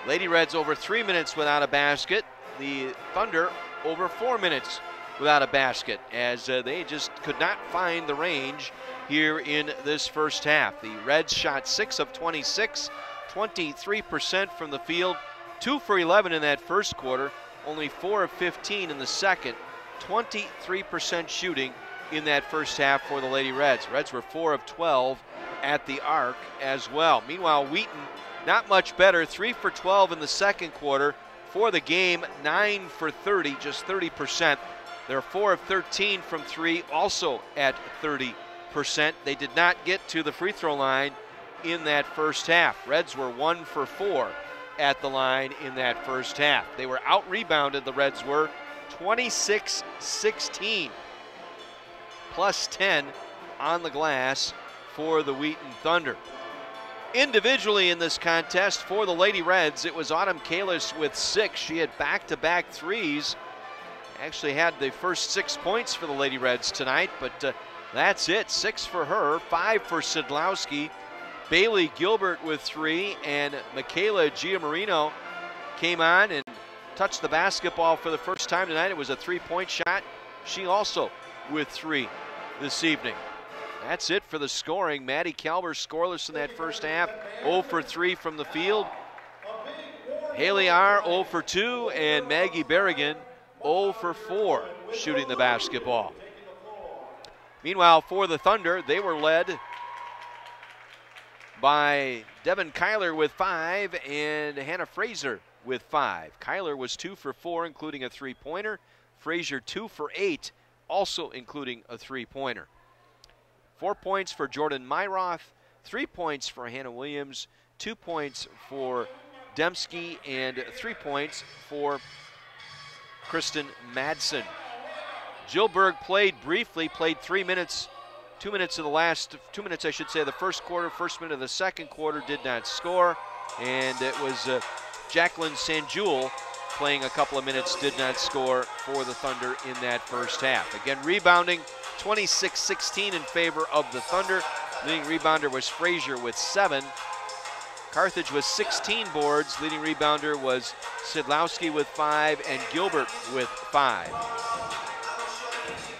S1: Lady Reds over 3 minutes without a basket. The Thunder over 4 minutes without a basket, as they just could not find the range here in this first half. The Reds shot 6 of 26, 23% from the field, 2 for 11 in that first quarter, only 4 of 15 in the second, 23% shooting in that first half for the Lady Reds. Reds were 4 of 12 at the arc as well. Meanwhile, Wheaton, not much better, 3 for 12 in the second quarter. For the game, 9 for 30, just 30%. They're 4 of 13 from 3, also at 30%. They did not get to the free throw line in that first half. Reds were 1 for 4 at the line in that first half. They were out-rebounded, the Reds were, 26-16, plus 10 on the glass for the Wheaton Thunder. Individually in this contest for the Lady Reds, it was Autumn Kalis with 6. She had back-to-back threes. Actually had the first 6 points for the Lady Reds tonight, but that's it. 6 for her, 5 for Sidlowski. Bailey Gilbert with 3, and Michaela Giamarino came on and touched the basketball for the first time tonight. It was a 3-point shot. She also with 3 this evening. That's it for the scoring. Maddie Calver scoreless in that first half, 0 for 3 from the field. Haley R 0 for 2, and Maggie Berrigan 0 for 4 shooting the basketball. Meanwhile, for the Thunder, they were led by Devin Kyler with 5 and Hannah Fraser with 5. Kyler was 2 for 4, including a 3-pointer. Fraser 2 for 8, also including a 3-pointer. 4 points for Jordan Myroth, 3 points for Hannah Williams, 2 points for Dembski, and 3 points for Kristen Madsen. Jill Berg played briefly, played 3 minutes, 2 minutes of the last, 2 minutes I should say, the first quarter, first minute of the second quarter, did not score. And it was Jacqueline Sanjul playing a couple of minutes, did not score for the Thunder in that first half. Again, rebounding 26-16 in favor of the Thunder. Leading rebounder was Frazier with 7. Carthage was 16 boards. Leading rebounder was Sidlowski with 5 and Gilbert with 5.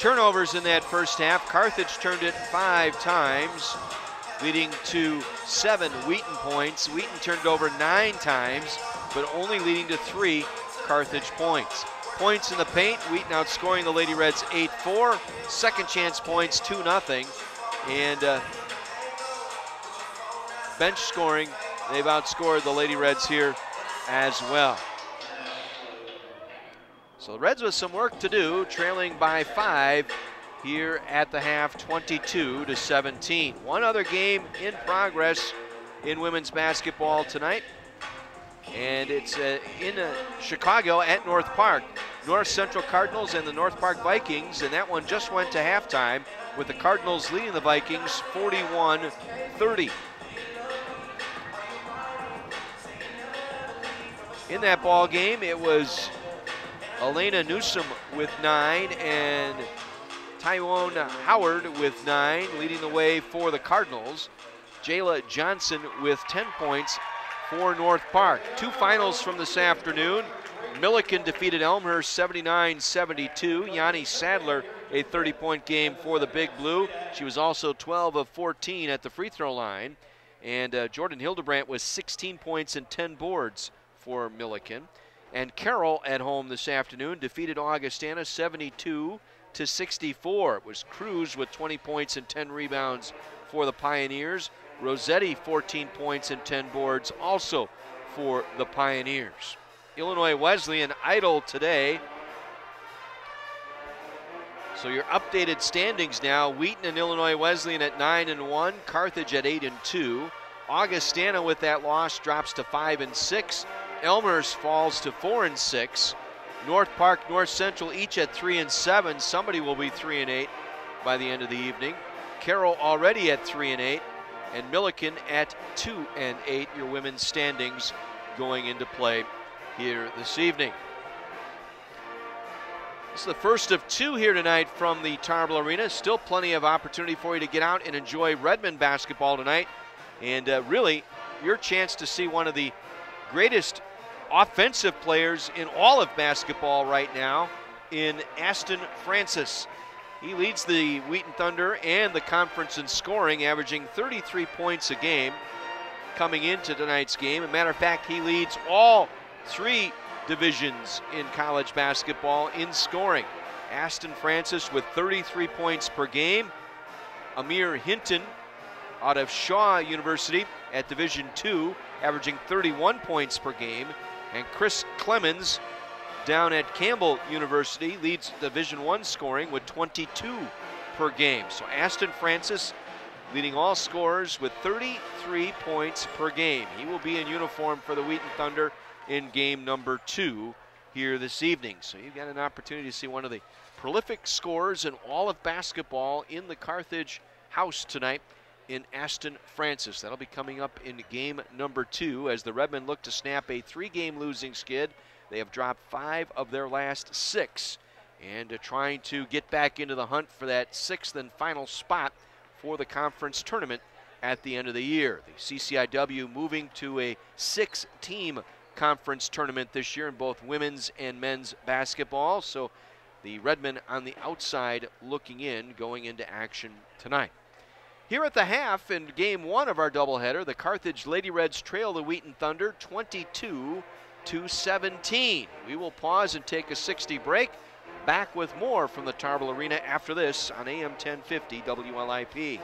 S1: Turnovers in that first half. Carthage turned it 5 times, leading to 7 Wheaton points. Wheaton turned over 9 times, but only leading to 3 Carthage points. Points in the paint, Wheaton outscoring the Lady Reds 8-4. Second chance points 2-0. And bench scoring, they've outscored the Lady Reds here as well. So the Reds with some work to do, trailing by 5 here at the half, 22-17. One other game in progress in women's basketball tonight, and it's in Chicago at North Park. North Central Cardinals and the North Park Vikings, and that one just went to halftime with the Cardinals leading the Vikings 41-30. In that ball game, it was Elena Newsom with 9 and Tyrone Howard with 9, leading the way for the Cardinals. Jayla Johnson with 10 points for North Park. 2 finals from this afternoon. Milliken defeated Elmhurst 79-72. Yanni Sadler, a 30-point game for the Big Blue. She was also 12 of 14 at the free throw line. And Jordan Hildebrandt was 16 points and 10 boards for Milliken. And Carroll at home this afternoon defeated Augustana to 64. It was Cruz with 20 points and 10 rebounds for the Pioneers. Rossetti 14 points and 10 boards also for the Pioneers. Illinois Wesleyan idle today. So your updated standings now: Wheaton and Illinois Wesleyan at 9-1, Carthage at 8-2. Augustana with that loss drops to 5-6. Elmhurst falls to 4-6. North Park, North Central each at 3-7. Somebody will be 3-8 by the end of the evening. Carroll already at 3-8, and Milliken at 2-8. Your women's standings going into play here this evening. This is the first of two here tonight from the Tarble Arena. Still plenty of opportunity for you to get out and enjoy Redmond basketball tonight. And really, your chance to see one of the greatest offensive players in all of basketball right now in Aston Francis. He leads the Wheaton Thunder and the conference in scoring, averaging 33 points a game coming into tonight's game. As a matter of fact, he leads all three divisions in college basketball in scoring. Aston Francis with 33 points per game. Amir Hinton out of Shaw University at Division II, averaging 31 points per game. And Chris Clemens down at Campbell University leads Division I scoring with 22 per game. So Aston Francis leading all scorers with 33 points per game. He will be in uniform for the Wheaton Thunder in game number 2 here this evening. So you've got an opportunity to see one of the prolific scorers in all of basketball in the Carthage house tonight in Aston Francis. That'll be coming up in game number 2 as the Redmen look to snap a 3-game losing skid. They have dropped 5 of their last 6 and trying to get back into the hunt for that 6th and final spot for the conference tournament at the end of the year. The CCIW moving to a 6-team conference tournament this year in both women's and men's basketball. So the Redmen on the outside looking in, going into action tonight. Here at the half in game 1 of our doubleheader, the Carthage Lady Reds trail the Wheaton Thunder 22-17. We will pause and take a 60 break. Back with more from the Tarble Arena after this on AM 1050 WLIP.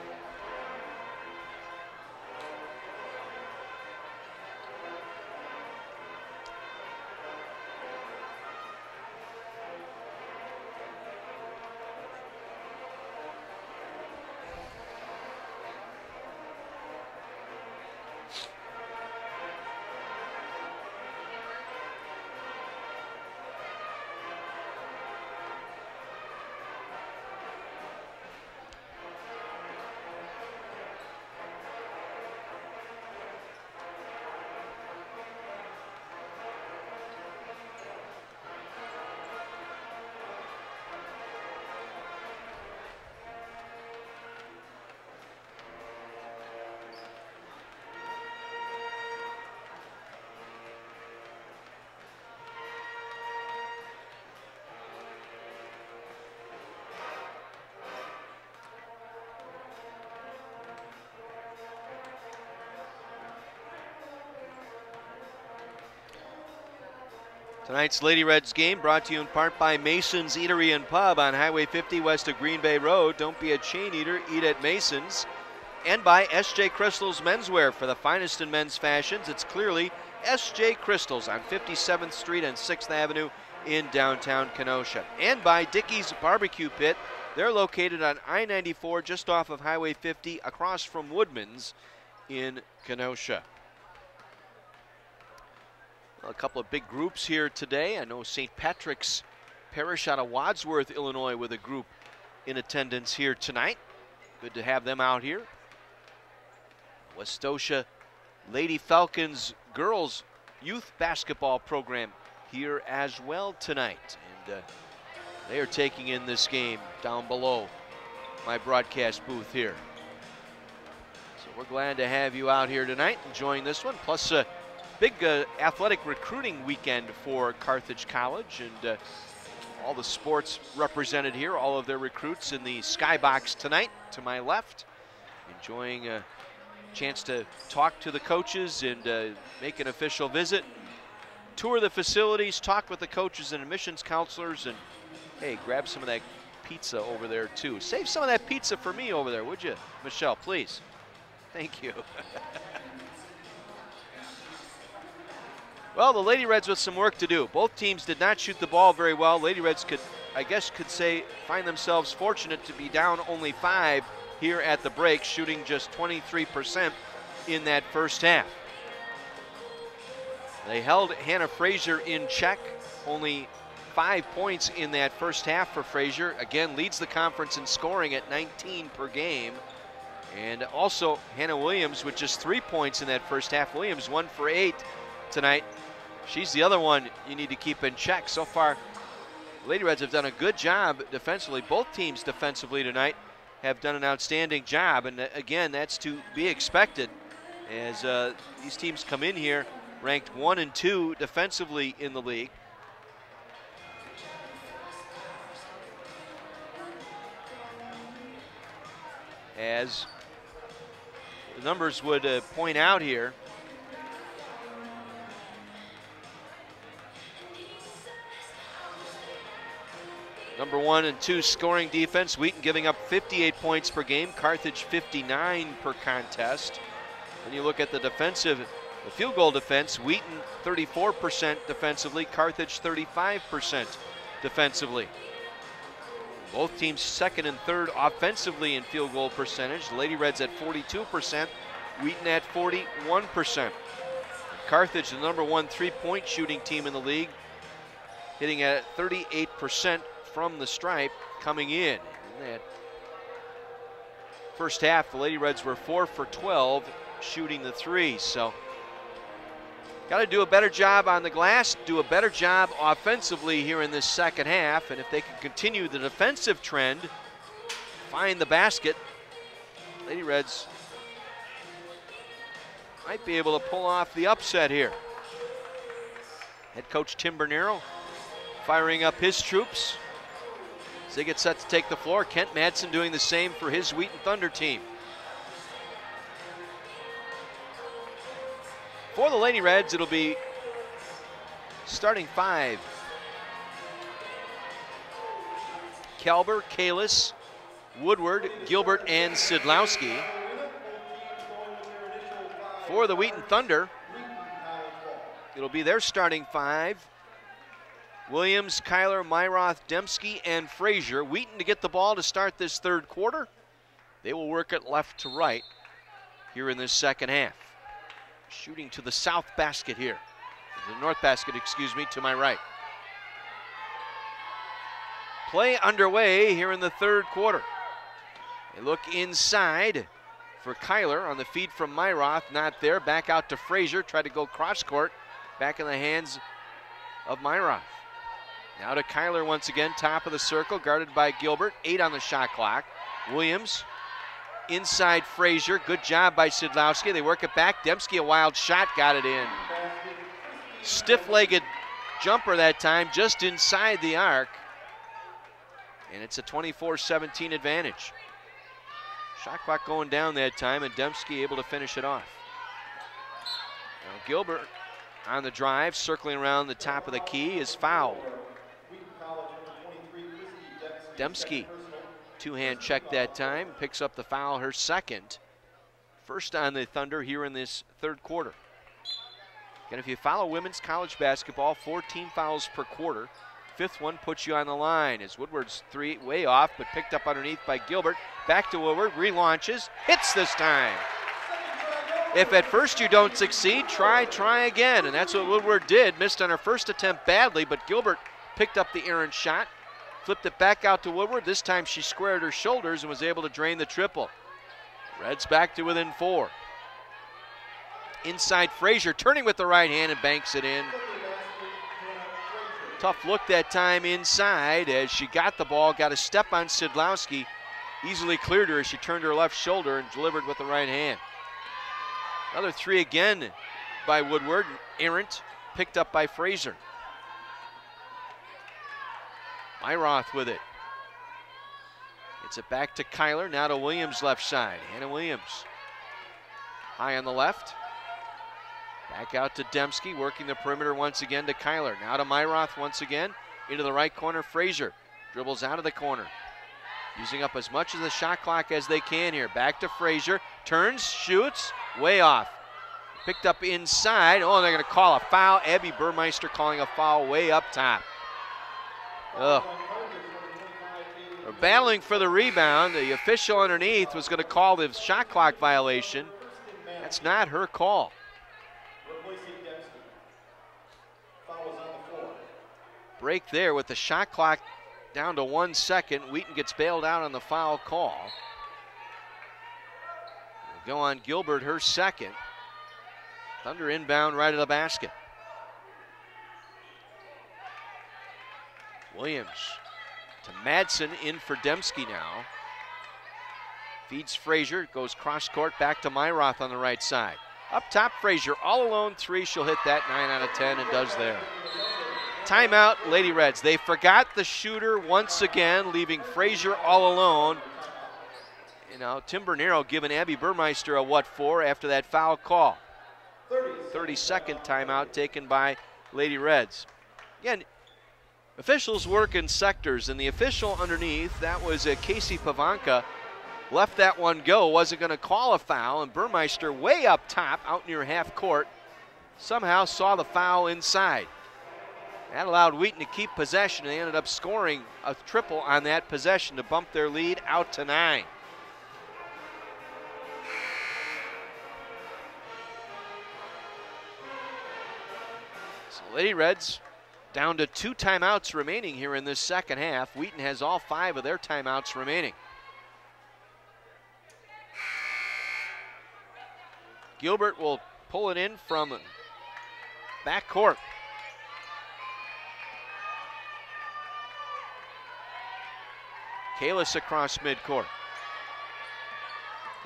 S1: Tonight's Lady Reds game brought to you in part by Mason's Eatery and Pub on Highway 50 west of Green Bay Road. Don't be a chain eater, eat at Mason's. And by S.J. Crystal's Menswear. For the finest in men's fashions, it's clearly S.J. Crystal's on 57th Street and 6th Avenue in downtown Kenosha. And by Dickey's Barbecue Pit. They're located on I-94 just off of Highway 50 across from Woodman's in Kenosha. A couple of big groups here today. I know St. Patrick's Parish out of Wadsworth, Illinois, with a group in attendance here tonight. Good to have them out here. Westosha Lady Falcons girls youth basketball program here as well tonight. And they are taking in this game down below my broadcast booth here. So we're glad to have you out here tonight enjoying this one. Plus big athletic recruiting weekend for Carthage College, and all the sports represented here, all of their recruits in the skybox tonight to my left, enjoying a chance to talk to the coaches and make an official visit, tour the facilities, talk with the coaches and admissions counselors, and hey, grab some of that pizza over there too. Save some of that pizza for me over there, would you, Michelle, please? Thank you. Well, the Lady Reds with some work to do. Both teams did not shoot the ball very well. Lady Reds could say, find themselves fortunate to be down only 5 here at the break, shooting just 23% in that first half. They held Hannah Frazier in check, only 5 points in that first half for Frazier. Again, leads the conference in scoring at 19 per game. And also Hannah Williams with just 3 points in that first half. Williams 1 for 8 tonight. She's the other one you need to keep in check. So far, Lady Reds have done a good job defensively. Both teams defensively tonight have done an outstanding job. And again, that's to be expected as these teams come in here ranked 1 and 2 defensively in the league. As the numbers would point out here, number 1 and 2 scoring defense, Wheaton giving up 58 points per game, Carthage 59 per contest. When you look at the field goal defense, Wheaton 34% defensively, Carthage 35% defensively. Both teams second and third offensively in field goal percentage. The Lady Reds at 42%, Wheaton at 41%. Carthage, the number 1 3-point shooting team in the league, hitting at 38% from the stripe coming in. In that first half, the Lady Reds were 4 for 12 shooting the 3. So got to do a better job on the glass, do a better job offensively here in this second half, and if they can continue the defensive trend, find the basket, Lady Reds might be able to pull off the upset here. Head coach Tim Bernero firing up his troops as they get set to take the floor. Kent Madsen doing the same for his Wheaton Thunder team. For the Lady Reds, it'll be starting 5. Kalber, Kalis, Woodward, Gilbert, and Sidlowski. For the Wheaton Thunder, it'll be their starting 5. Williams, Kyler, Myroth, Dembski, and Frazier. Wheaton to get the ball to start this third quarter. They will work it left to right here in this second half. Shooting to the south basket here. The north basket, excuse me, to my right. Play underway here in the third quarter. They look inside for Kyler on the feed from Myroth. Not there. Back out to Frazier. Tried to go cross court. Back in the hands of Myroth. Now to Kyler once again. Top of the circle. Guarded by Gilbert. 8 on the shot clock. Williams. Inside Frazier, good job by Sidlowski. They work it back. Dembski, a wild shot, got it in. Stiff-legged jumper that time, just inside the arc. And it's a 24-17 advantage. Shot clock going down that time, and Dembski able to finish it off. Now Gilbert on the drive, circling around the top of the key, is fouled. Dembski. Two-hand check that time, picks up the foul, her second. First on the Thunder here in this third quarter. And if you follow women's college basketball, 14 fouls per quarter. 5th one puts you on the line as Woodward's 3 way off, but picked up underneath by Gilbert. Back to Woodward, relaunches, hits this time. If at first you don't succeed, try again. And that's what Woodward did. Missed on her first attempt badly, but Gilbert picked up the errant shot. Flipped it back out to Woodward. This time she squared her shoulders and was able to drain the triple. Reds back to within 4. Inside Frazier, turning with the right hand and banks it in. Tough look that time inside as she got the ball, got a step on Sidlowski. Easily cleared her as she turned her left shoulder and delivered with the right hand. Another 3 again by Woodward, errant, picked up by Frazier. Myroth with it. Gets it back to Kyler, now to Williams left side. Hannah Williams high on the left. Back out to Dembski, working the perimeter once again to Kyler. Now to Myroth once again. Into the right corner, Frazier. Dribbles out of the corner. using up as much of the shot clock as they can here. Back to Frazier, turns, shoots, way off. Picked up inside. Oh, and they're going to call a foul. Abby Burmeister calling a foul way up top. Ugh. They're battling for the rebound. The official underneath was going to call the shot clock violation. That's not her call. Break there with the shot clock down to 1 second. Wheaton gets bailed out on the foul call. We'll go on Gilbert, her second. Thunder inbound right of the basket. Williams to Madsen, in for Dembski now. Feeds Frazier, goes cross court back to Myroth on the right side. Up top, Frazier all alone, three. She'll hit that 9 out of 10 and does there. Timeout, Lady Reds. They forgot the shooter once again, leaving Frazier all alone. You know, Tim Bernero giving Abby Burmeister a what for after that foul call. 30-second timeout taken by Lady Reds. Again, officials work in sectors, and the official underneath, that was Casey Pavanka, left that one go, wasn't going to call a foul, and Burmeister way up top, out near half court, somehow saw the foul inside. That allowed Wheaton to keep possession, and they ended up scoring a triple on that possession to bump their lead out to 9. So Lady Reds down to 2 timeouts remaining here in this second half. Wheaton has all 5 of their timeouts remaining. Gilbert will pull it in from back court. Kalis across midcourt.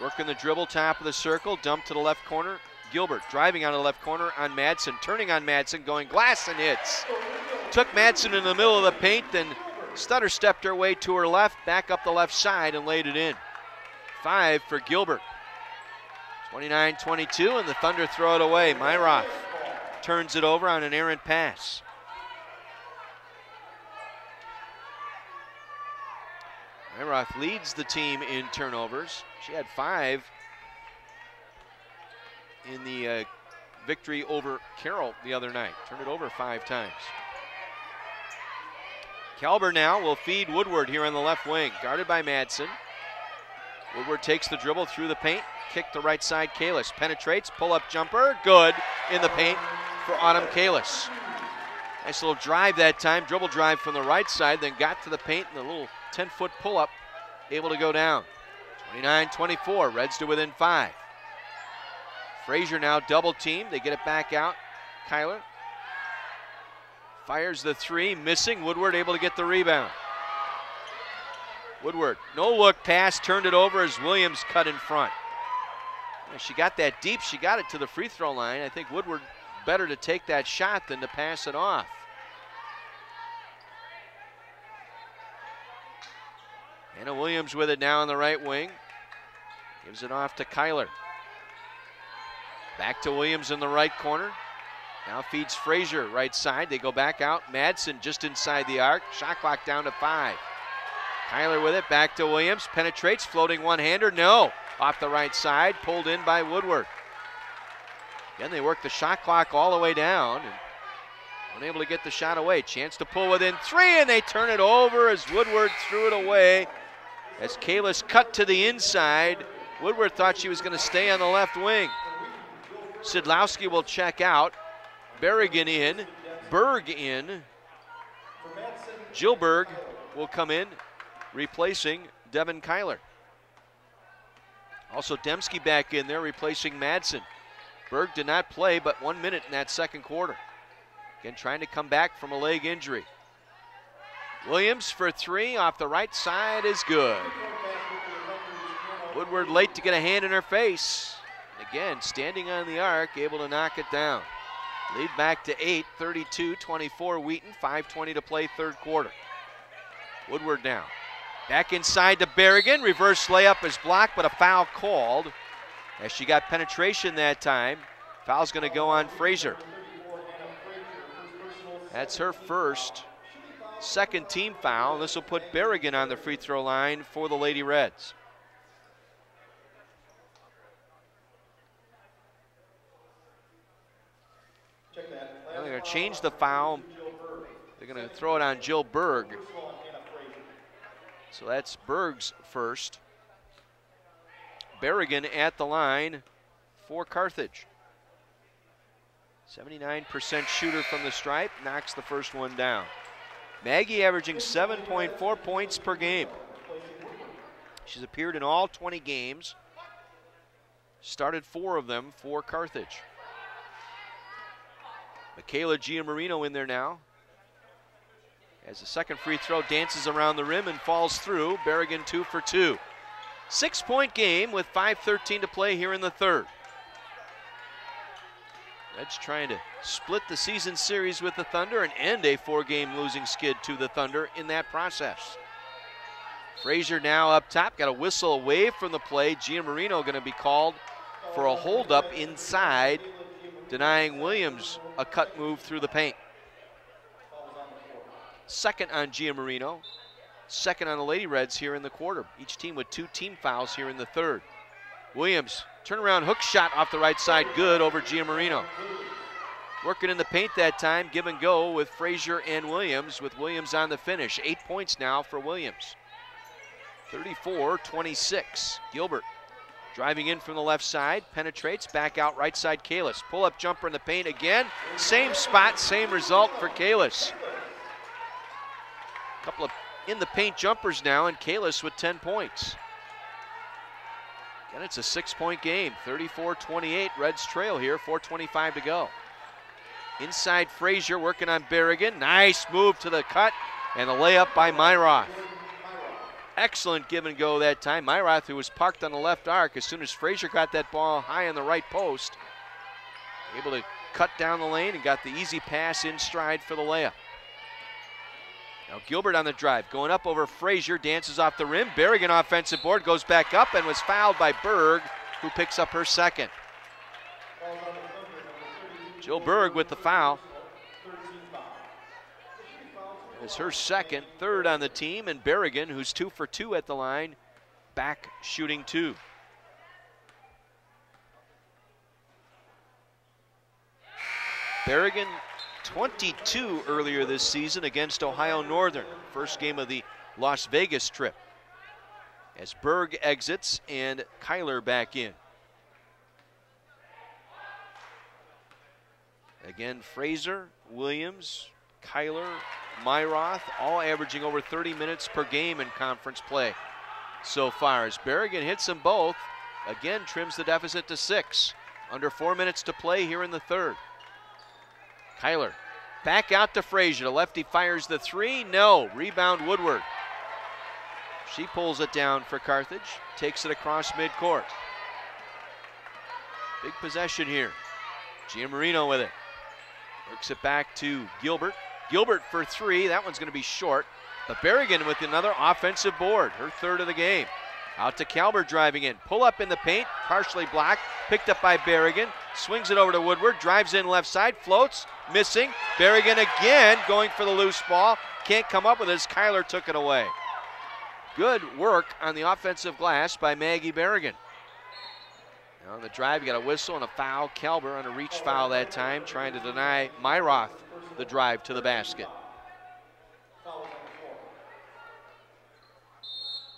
S1: Working the dribble, top of the circle, dump to the left corner. Gilbert driving out of the left corner on Madsen, turning on Madsen, going glass and hits. Took Madsen in the middle of the paint, then stutter stepped her way to her left, back up the left side and laid it in. 5 for Gilbert. 29-22, and the Thunder throw it away. Myroth turns it over on an errant pass. Myroth leads the team in turnovers. She had 5 in the victory over Carroll the other night. Turned it over 5 times. Kalber now will feed Woodward here on the left wing. Guarded by Madsen. Woodward takes the dribble through the paint. Kick to right side, Kalis. Penetrates, pull-up jumper. Good in the paint for Autumn Kalis. Nice little drive that time. Dribble drive from the right side, then got to the paint and the little 10-foot pull-up, able to go down. 29-24, Reds to within 5. Frazier now double team. They get it back out. Kyler fires the 3, missing. Woodward able to get the rebound. Woodward, no look pass, turned it over as Williams cut in front. She got that deep, she got it to the free throw line. I think Woodward better to take that shot than to pass it off. Anna Williams with it now on the right wing. Gives it off to Kyler. Back to Williams in the right corner. Now feeds Frazier right side. They go back out. Madsen just inside the arc. Shot clock down to 5. Kyler with it. Back to Williams. Penetrates. Floating one-hander. No. Off the right side. Pulled in by Woodward. Again, they work the shot clock all the way down. And unable to get the shot away. Chance to pull within 3, and they turn it over as Woodward threw it away. As Kalis cut to the inside. Woodward thought she was going to stay on the left wing. Sidlowski will check out. Berrigan in. Berg in. Gilberg will come in, replacing Devin Kyler. Also Dembski back in there, replacing Madsen. Berg did not play but 1 minute in that second quarter. Again, trying to come back from a leg injury. Williams for 3 off the right side is good. Woodward late to get a hand in her face. And again, standing on the arc, able to knock it down. Lead back to 8, 32-24 Wheaton, 5:20 to play third quarter. Woodward now. Back inside to Berrigan, reverse layup is blocked, but a foul called. As she got penetration that time, foul's gonna go on Frazier. That's her first. second team foul. This will put Berrigan on the free throw line for the Lady Reds. Well, they're going to change the foul. They're going to throw it on Jill Berg. So that's Berg's first. Berrigan at the line for Carthage. 79% shooter from the stripe, knocks the first one down. Maggie averaging 7.4 points per game. She's appeared in all 20 games. Started 4 of them for Carthage. Michaela Giamarino in there now. As the second free throw dances around the rim and falls through. Berrigan 2 for 2. 6-point game with 5:13 to play here in the third. Reds trying to split the season series with the Thunder and end a 4-game losing skid to the Thunder in that process. Frazier now up top, got a whistle away from the play. Giamarino going to be called for a holdup inside, denying Williams a cut move through the paint. Second on Giamarino, second on the Lady Reds here in the quarter. Each team with 2 team fouls here in the third. Williams, turnaround hook shot off the right side, good over Giamarino. Working in the paint that time, give and go with Frazier and Williams, with Williams on the finish. 8 points now for Williams. 34-26. Gilbert driving in from the left side, penetrates, back out right side Kalis. Pull-up jumper in the paint again. Same spot, same result for Kalis. Couple of in the paint jumpers now, and Kalis with 10 points. Again, it's a 6-point game, 34-28. Reds trail here, 4:25 to go. Inside Frazier working on Berrigan. Nice move to the cut, and a layup by Myroth. Excellent give and go that time. Myroth, who was parked on the left arc, as soon as Frazier got that ball high on the right post, able to cut down the lane and got the easy pass in stride for the layup. Now Gilbert on the drive, going up over Frazier, dances off the rim. Berrigan offensive board, goes back up and was fouled by Berg, who picks up her second. Jill Berg with the foul. It's her second, third on the team, and Berrigan, who's 2 for 2 at the line, back shooting 2. Berrigan 22 earlier this season against Ohio Northern, first game of the Las Vegas trip. As Berg exits and Kyler back in. Again, Fraser, Williams, Kyler, Myroth, all averaging over 30 minutes per game in conference play so far. As Berrigan hits them both, again trims the deficit to 6. Under 4 minutes to play here in the third. Kyler back out to Frazier. The lefty fires the 3. No. Rebound Woodward. She pulls it down for Carthage. Takes it across midcourt. Big possession here. Giamarino with it. Works it back to Gilbert. Gilbert for 3. That one's going to be short. But Berrigan with another offensive board. Her third of the game. Out to Calbert driving in. Pull up in the paint. Partially blocked. Picked up by Berrigan. Swings it over to Woodward. Drives in left side. Floats. Missing. Berrigan again going for the loose ball. Can't come up with it as Kyler took it away. Good work on the offensive glass by Maggie Berrigan. Now on the drive, you got a whistle and a foul. Calber on a reach foul that time, trying to deny Myroth the drive to the basket.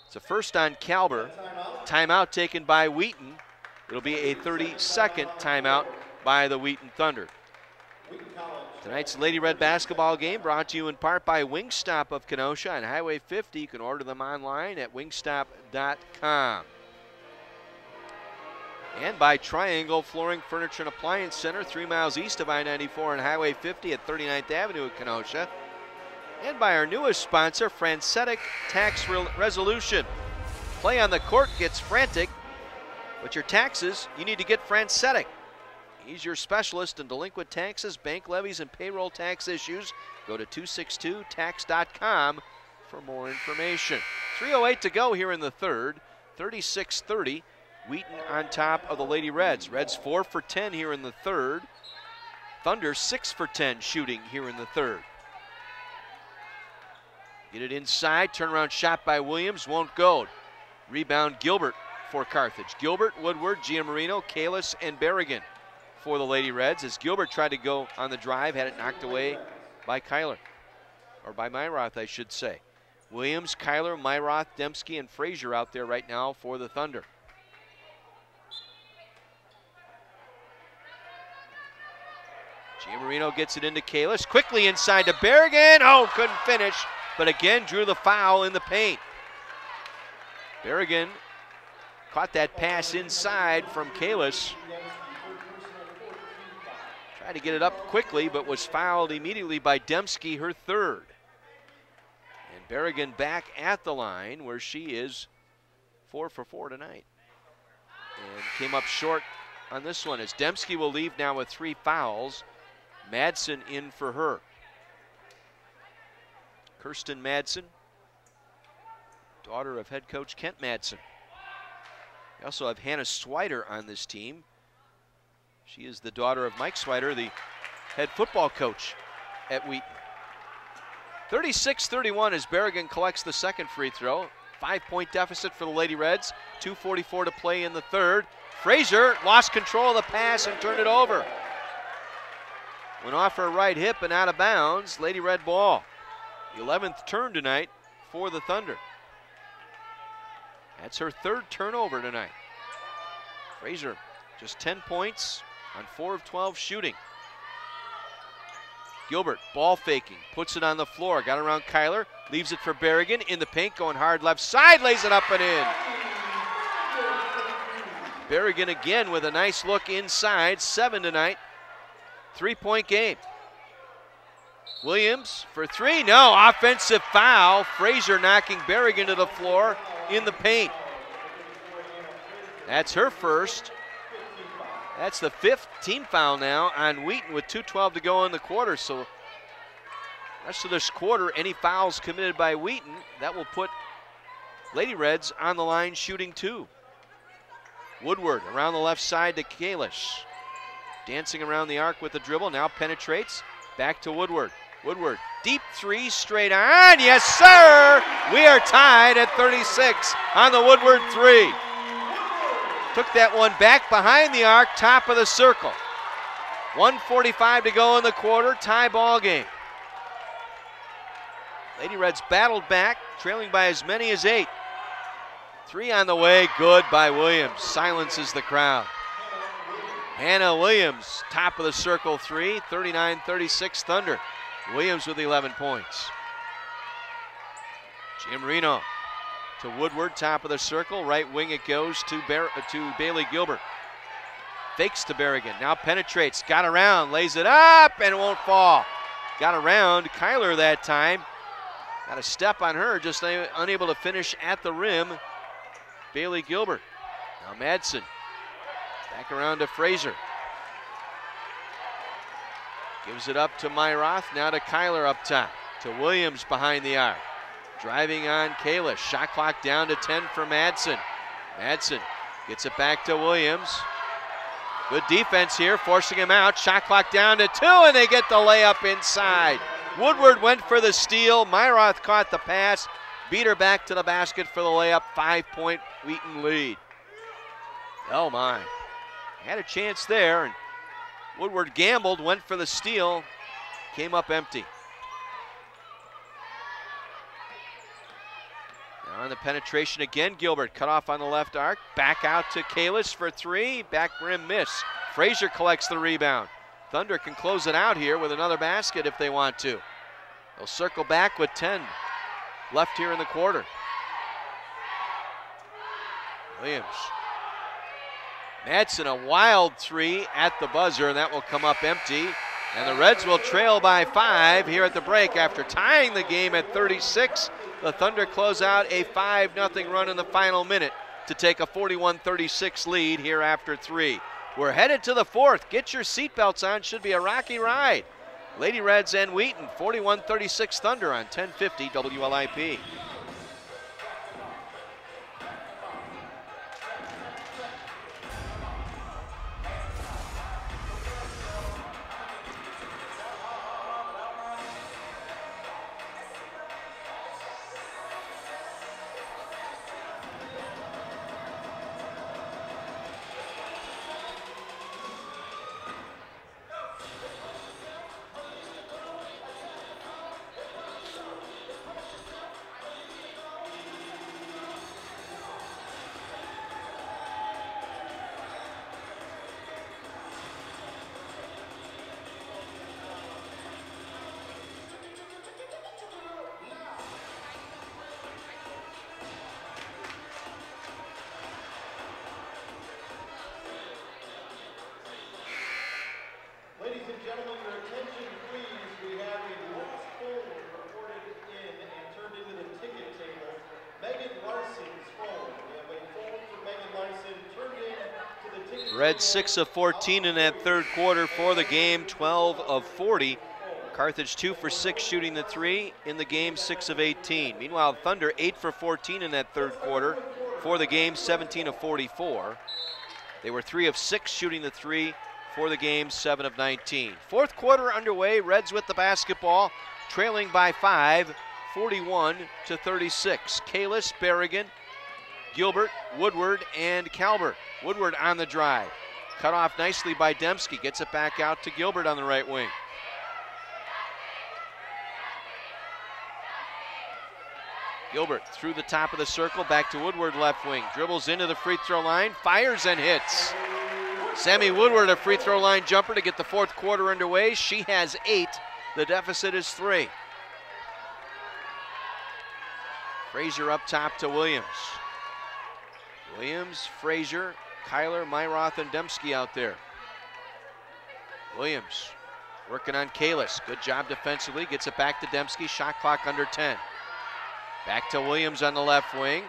S1: It's a first on Calber. Timeout taken by Wheaton. It'll be a 30-second timeout by the Wheaton Thunder. Tonight's Lady Red basketball game brought to you in part by Wingstop of Kenosha and Highway 50. You can order them online at wingstop.com. And by Triangle Flooring, Furniture, and Appliance Center, 3 miles east of I-94 and Highway 50 at 39th Avenue in Kenosha. And by our newest sponsor, Francetic Tax Resolution. Play on the court gets frantic, but your taxes, you need to get Francetic. He's your specialist in delinquent taxes, bank levies, and payroll tax issues. Go to 262tax.com for more information. 3:08 to go here in the third, 36-30. Wheaton on top of the Lady Reds. Reds 4 for 10 here in the third. Thunder 6 for 10 shooting here in the third. Get it inside, turnaround shot by Williams, won't go. Rebound Gilbert for Carthage. Gilbert, Woodward, Giammarino, Kalis, and Berrigan for the Lady Reds, as Gilbert tried to go on the drive, had it knocked away by Kyler, or by Myroth, I should say. Williams, Kyler, Myroth, Dembski, and Frazier out there right now for the Thunder. Giammarino gets it into Kalis, quickly inside to Berrigan. Oh, couldn't finish, but again drew the foul in the paint. Berrigan caught that pass inside from Kalis. Tried to get it up quickly, but was fouled immediately by Dembski, her third. And Berrigan back at the line, where she is 4 for 4 tonight. And came up short on this one, as Dembski will leave now with 3 fouls. Madsen in for her. Kirsten Madsen, daughter of head coach Kent Madsen. We also have Hannah Swider on this team. She is the daughter of Mike Swider, the head football coach at Wheaton. 36-31 as Berrigan collects the second free throw. 5-point deficit for the Lady Reds. 2:44 to play in the third. Frazier lost control of the pass and turned it over. Went off her right hip and out of bounds. Lady Red ball. The 11th turn tonight for the Thunder. That's her third turnover tonight. Frazier just 10 points on 4 of 12 shooting. Gilbert ball faking, puts it on the floor, got around Kyler, leaves it for Berrigan in the paint, going hard left side, lays it up and in. Berrigan again with a nice look inside, 7 tonight. 3-point game. Williams for 3, no, offensive foul. Frazier knocking Berrigan to the floor in the paint. That's her first. That's the 5th team foul now on Wheaton with 2:12 to go in the quarter. So rest of this quarter, any fouls committed by Wheaton, that will put Lady Reds on the line shooting 2. Woodward around the left side to Kalis. Dancing around the arc with the dribble, now penetrates. Back to Woodward. Woodward, deep 3, straight on. Yes, sir! We are tied at 36 on the Woodward 3. Took that one back behind the arc, top of the circle. 1:45 to go in the quarter, tie ball game. Lady Reds battled back, trailing by as many as 8. 3 on the way, good by Williams. Silences the crowd. Hannah Williams, top of the circle 3, 39-36 Thunder. Williams with 11 points. Giammarino to Woodward, top of the circle. Right wing it goes to Bailey Gilbert. Fakes to Berrigan, now penetrates, got around, lays it up, and it won't fall. Got around Kyler that time. Got a step on her, just unable to finish at the rim. Bailey Gilbert. Now Madsen. Back around to Frazier. Gives it up to Myroth, now to Kyler up top. To Williams behind the arc. Driving on Kalis. Shot clock down to 10 for Madsen. Madsen gets it back to Williams. Good defense here, forcing him out. Shot clock down to 2, and they get the layup inside. Woodward went for the steal. Myroth caught the pass. Beat her back to the basket for the layup. 5-point Wheaton lead. Oh my. Had a chance there, and Woodward gambled, went for the steal, came up empty. Now on the penetration again, Gilbert cut off on the left arc, back out to Kalis for 3, back rim miss. Frazier collects the rebound. Thunder can close it out here with another basket if they want to. They'll circle back with 10 left here in the quarter. Williams. Madsen, a wild 3 at the buzzer, and that will come up empty. And the Reds will trail by 5 here at the break. After tying the game at 36, the Thunder close out a 5-0 run in the final minute to take a 41-36 lead here after 3. We're headed to the 4th. Get your seatbelts on, should be a rocky ride. Lady Reds and Wheaton, 41-36 Thunder on 1050 WLIP.
S3: gentlemen, your attention please. We have a lost phone reported in and turned into the ticket table. Megan Larson's phone. We have a phone for Megan Larson turned in to the ticket table.
S1: Reds 6 of 14 in that third quarter for the game, 12 of 40. Carthage 2 for 6 shooting the three in the game, 6 of 18. Meanwhile, Thunder 8 for 14 in that third quarter for the game, 17 of 44. They were 3 of 6 shooting the three for the game, 7 of 19. Fourth quarter underway, Reds with the basketball, trailing by 5, 41 to 36. Kalis, Berrigan, Gilbert, Woodward, and Calbert. Woodward on the drive. Cut off nicely by Dembski, gets it back out to Gilbert on the right wing. Gilbert through the top of the circle, back to Woodward left wing. Dribbles into the free throw line, fires and hits. Sammy Woodward, a free throw line jumper to get the fourth quarter underway. She has 8, the deficit is 3. Frazier up top to Williams. Williams, Frazier, Kyler, Myroth, and Dembski out there. Williams working on Kalis. Good job defensively, gets it back to Dembski, shot clock under 10. Back to Williams on the left wing.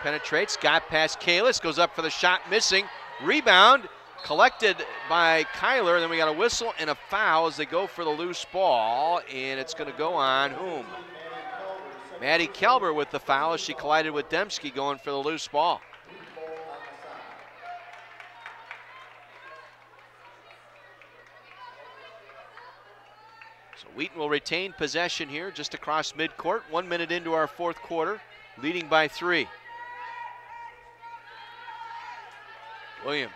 S1: Penetrates, got past Kalis, goes up for the shot, missing. Rebound, collected by Kyler. Then we got a whistle and a foul as they go for the loose ball. And it's going to go on whom? Maddie Kelber with the foul as she collided with Dembski going for the loose ball. So Wheaton will retain possession here just across midcourt. 1 minute into our fourth quarter, leading by 3. Williams,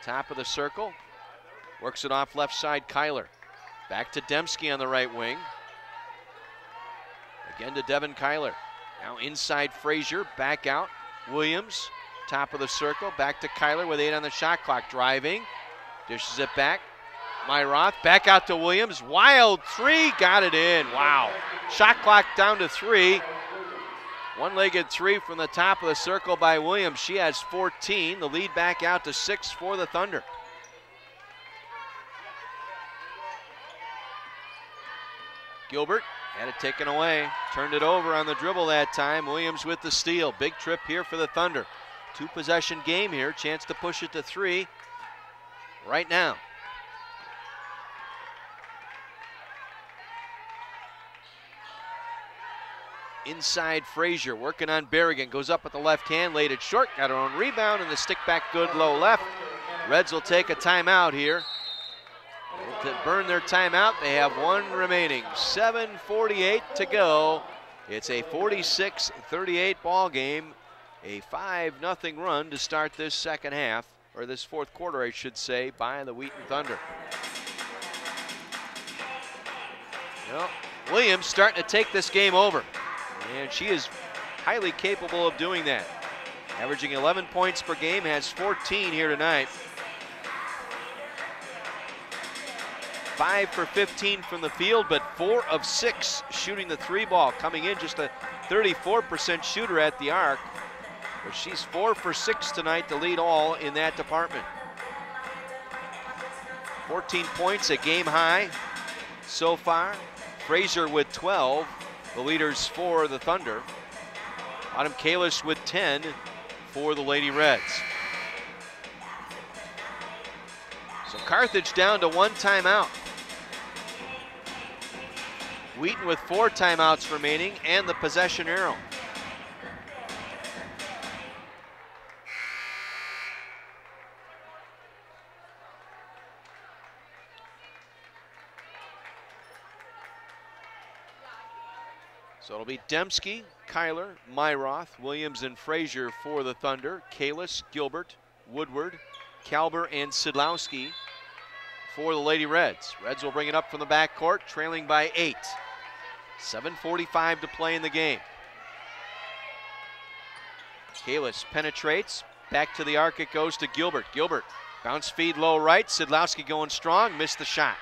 S1: top of the circle, works it off left side, Kyler. Back to Dembski on the right wing. Again to Devin Kyler. Now inside Frazier, back out. Williams, top of the circle, back to Kyler with 8 on the shot clock. Driving, dishes it back. Myroth, back out to Williams. Wild 3, got it in. Wow. Shot clock down to 3. One-legged 3 from the top of the circle by Williams. She has 14. The lead back out to 6 for the Thunder. Gilbert had it taken away. Turned it over on the dribble that time. Williams with the steal. Big trip here for the Thunder. 2-possession game here. Chance to push it to 3 right now. Inside Frazier, working on Berrigan, goes up with the left hand, laid it short, got her own rebound, and the stick back good low left. Reds will take a timeout here. To burn their timeout, they have 1 remaining. 7:48 to go. It's a 46-38 ball game. A 5-0 run to start this second half, or this fourth quarter, I should say, by the Wheaton Thunder. Well, Williams starting to take this game over. And she is highly capable of doing that. Averaging 11 points per game, has 14 here tonight. 5 for 15 from the field, but 4 of 6 shooting the 3 ball. Coming in just a 34% shooter at the arc. But she's 4 for 6 tonight to lead all in that department. 14 points, a game high so far. Frazier with 12. The leaders for the Thunder. Autumn Kalis with 10 for the Lady Reds. So Carthage down to 1 timeout. Wheaton with 4 timeouts remaining and the possession arrow. So it'll be Dembski, Kyler, Myroth, Williams, and Frazier for the Thunder. Kalis, Gilbert, Woodward, Kalber, and Sidlowski for the Lady Reds. Reds will bring it up from the backcourt, trailing by 8. 7:45 to play in the game. Kalis penetrates, back to the arc it goes to Gilbert. Gilbert, bounce feed low right, Sidlowski going strong, missed the shot.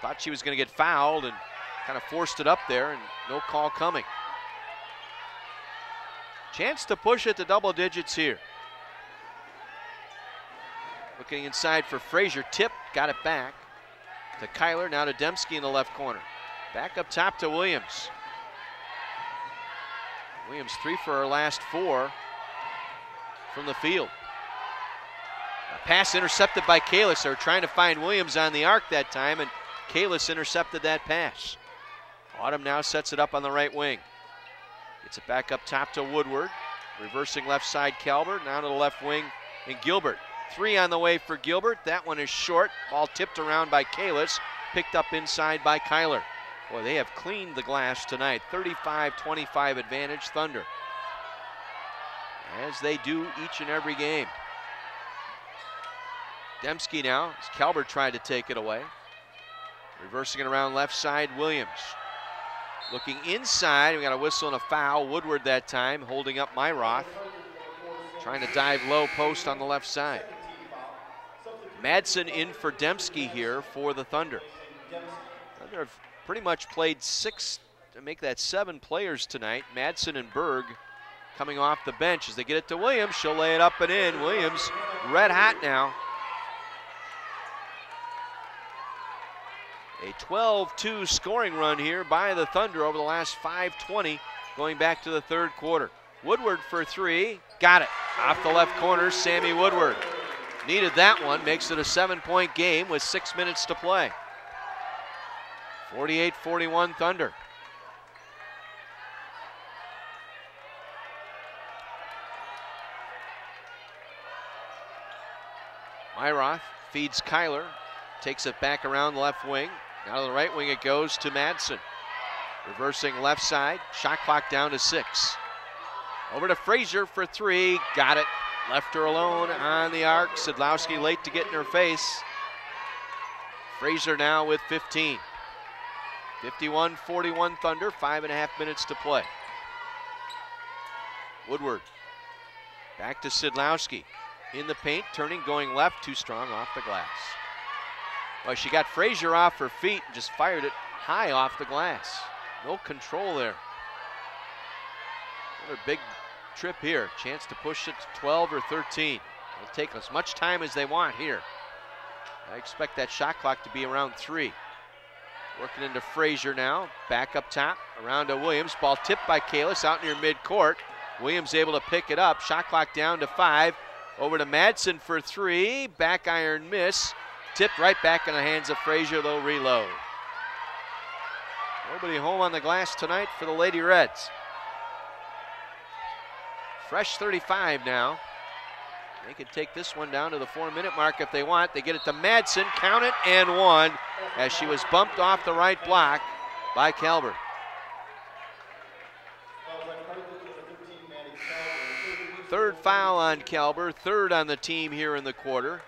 S1: Thought she was going to get fouled and kind of forced it up there, and no call coming. Chance to push it to double digits here. Looking inside for Frazier. Tip, got it back to Kyler. Now to Dembski in the left corner. Back up top to Williams. Williams 3 for her last 4 from the field. A pass intercepted by Kalis. They were trying to find Williams on the arc that time, and Kalis intercepted that pass. Autumn now sets it up on the right wing. Gets it back up top to Woodward. Reversing left side Calvert. Now to the left wing and Gilbert. 3 on the way for Gilbert. That one is short. Ball tipped around by Kalis. Picked up inside by Kyler. Boy, they have cleaned the glass tonight. 35-25 advantage Thunder. As they do each and every game. Dembski now, as Calvert tried to take it away. Reversing it around left side, Williams. Looking inside, we got a whistle and a foul. Woodward that time, holding up Myroth. Trying to dive low post on the left side. Madsen in for Dembski here for the Thunder. Thunder have pretty much played 6 to make that 7 players tonight. Madsen and Berg coming off the bench. As they get it to Williams, she'll lay it up and in. Williams red hot now. A 12-2 scoring run here by the Thunder over the last 5:20 going back to the third quarter. Woodward for 3, got it. Off the left corner, Sammy Woodward. Needed that one, makes it a 7-point game with 6 minutes to play. 48-41 Thunder. Myroth feeds Kyler, takes it back around the left wing. Now to the right wing it goes to Madsen. Reversing left side, shot clock down to 6. Over to Frazier for 3, got it. Left her alone on the arc. Sidlowski late to get in her face. Frazier now with 15. 51-41 Thunder, 5.5 minutes to play. Woodward, back to Sidlowski. In the paint, turning, going left, too strong off the glass. Well, she got Frazier off her feet and just fired it high off the glass. No control there. Another big trip here. Chance to push it to 12 or 13. They'll take as much time as they want here. I expect that shot clock to be around 3. Working into Frazier now. Back up top, around to Williams. Ball tipped by Kalis out near midcourt. Williams able to pick it up. Shot clock down to 5. Over to Madsen for 3. Back iron miss. Tipped right back in the hands of Frazier. They'll reload. Nobody home on the glass tonight for the Lady Reds. Fresh 35 now. They can take this one down to the 4-minute mark if they want. They get it to Madsen, count it, and 1, as she was bumped off the right block by Calvert. Third foul on Calvert, 3rd on the team here in the quarter.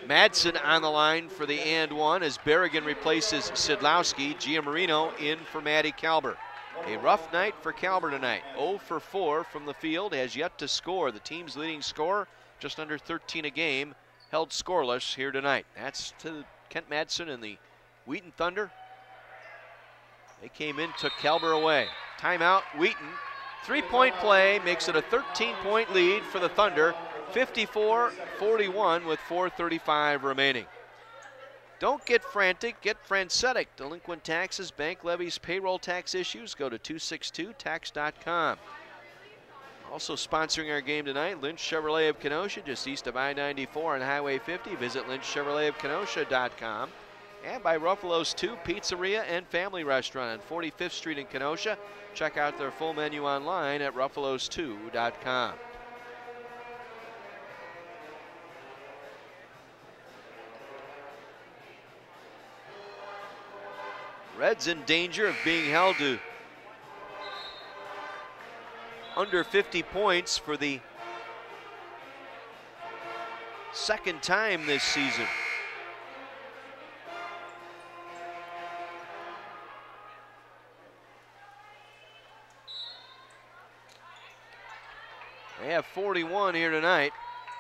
S1: Madsen on the line for the and 1 as Berrigan replaces Sidlowski. Gia Marino in for Maddie Calvert. A rough night for Calvert tonight. 0 for 4 from the field, has yet to score. The team's leading scorer, just under 13 a game, held scoreless here tonight. That's to Kent Madsen and the Wheaton Thunder. They came in, took Calvert away. Timeout, Wheaton. 3-point play makes it a 13-point lead for the Thunder. 54-41 with 4:35 remaining. Don't get frantic, get francetic. Delinquent taxes, bank levies, payroll tax issues, go to 262tax.com. Also sponsoring our game tonight, Lynch Chevrolet of Kenosha, just east of I-94 on Highway 50. Visit lynchchevroletofkenosha.com. And by Ruffalo's 2 Pizzeria and Family Restaurant on 45th Street in Kenosha. Check out their full menu online at ruffalos2.com. Reds in danger of being held to under 50 points for the second time this season. They have 41 here tonight.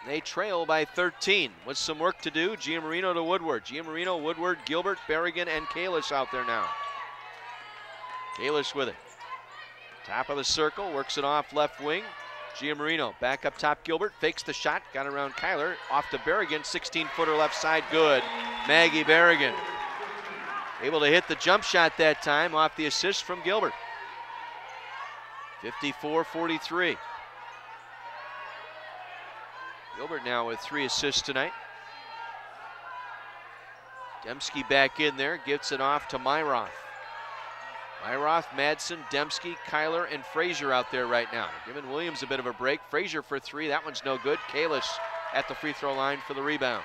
S1: They trail by 13 with some work to do. Giamarino to Woodward. Giamarino, Woodward, Gilbert, Berrigan, and Kalis out there now. Kalis with it. Top of the circle, works it off left wing. Giamarino back up top. Gilbert fakes the shot, got around Kyler, off to Berrigan, 16-footer left side, good. Maggie Berrigan able to hit the jump shot that time off the assist from Gilbert. 54-43. Gilbert now with 3 assists tonight. Dembski back in there, gets it off to Myroth. Myroth, Madsen, Dembski, Kyler, and Frazier out there right now. Giving Williams a bit of a break. Frazier for 3, that one's no good. Kalis at the free throw line for the rebound.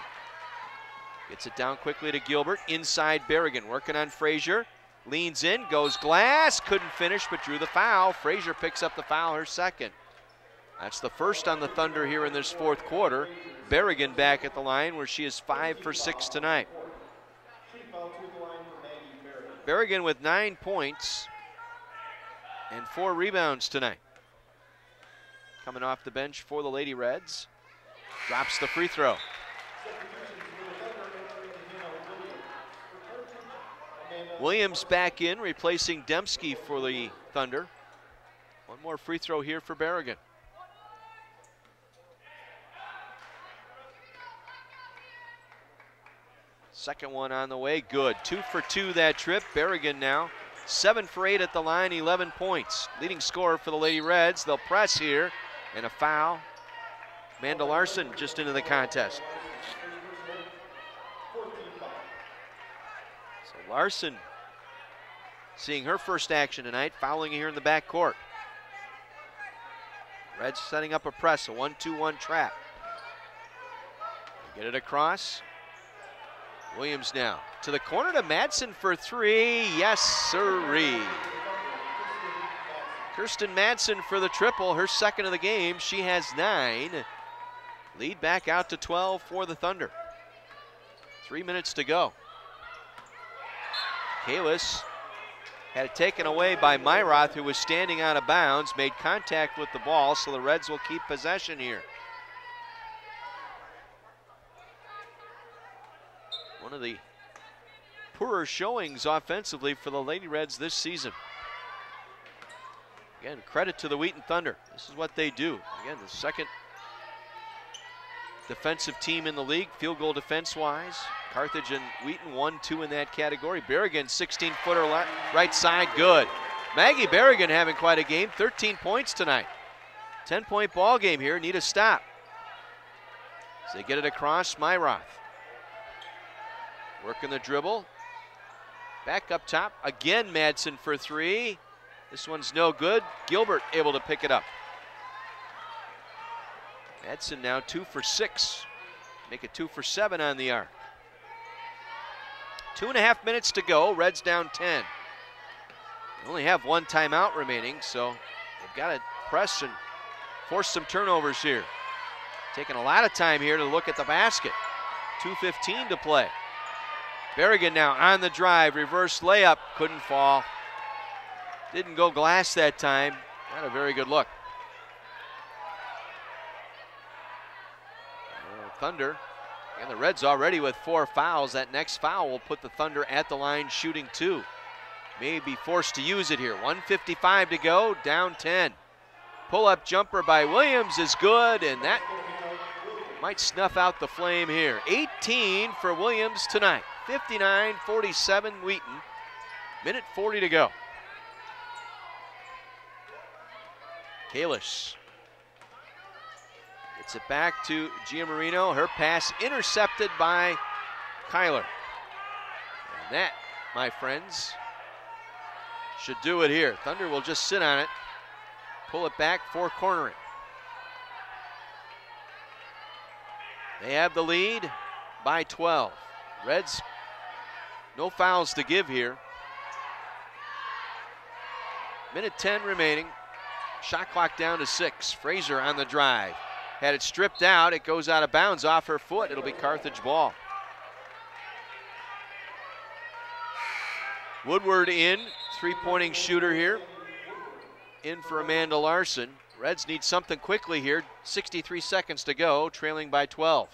S1: Gets it down quickly to Gilbert, inside Berrigan, working on Frazier. Leans in, goes glass, couldn't finish but drew the foul. Frazier picks up the foul, her second. That's the first on the Thunder here in this fourth quarter. Berrigan back at the line where she is 5 for 6 tonight. Berrigan with 9 points and 4 rebounds tonight. Coming off the bench for the Lady Reds. Drops the free throw. Williams back in, replacing Dembski for the Thunder. One more free throw here for Berrigan. Second one on the way, good. 2 for 2 that trip. Berrigan now 7 for 8 at the line, 11 points. Leading scorer for the Lady Reds. They'll press here, and a foul. Amanda Larson just into the contest. So Larson seeing her first action tonight, fouling here in the backcourt. Reds setting up a press, a 1-2-1 trap. Get it across. Williams now to the corner to Madsen for 3. Yes, sirree. Kirsten Madsen for the triple, her second of the game. She has 9. Lead back out to 12 for the Thunder. 3 minutes to go. Kalis had it taken away by Myroth, who was standing out of bounds, made contact with the ball, so the Reds will keep possession here. One of the poorer showings offensively for the Lady Reds this season. Again, credit to the Wheaton Thunder. This is what they do. Again, the second defensive team in the league, field goal defense-wise. Carthage and Wheaton 1-2 in that category. Berrigan, 16-footer right side, good. Maggie Berrigan having quite a game, 13 points tonight. 10-point ball game here, need a stop. As they get it across, Myroth. Working the dribble. Back up top, again Madsen for 3. This one's no good. Gilbert able to pick it up. Madsen now 2 for 6. Make it 2 for 7 on the arc. 2.5 minutes to go, Reds down 10. They only have 1 timeout remaining, so they've got to press and force some turnovers here. Taking a lot of time here to look at the basket. 2:15 to play. Berrigan now on the drive, reverse layup, couldn't fall. Didn't go glass that time, not a very good look. Thunder, and the Reds already with 4 fouls. That next foul will put the Thunder at the line shooting 2. May be forced to use it here. 1:55 to go, down 10. Pull-up jumper by Williams is good, and that might snuff out the flame here. 18 for Williams tonight. 59-47 Wheaton. Minute 40 to go. Kalis gets it back to Giamarino. Her pass intercepted by Kyler. And that, my friends, should do it here. Thunder will just sit on it. Pull it back, 4-corner it. They have the lead by 12. Reds, no fouls to give here. Minute 10 remaining. Shot clock down to 6. Frazier on the drive. Had it stripped out. It goes out of bounds off her foot. It'll be Carthage ball. Woodward in, 3-pointing shooter here. In for Amanda Larson. Reds need something quickly here. 63 seconds to go, trailing by 12.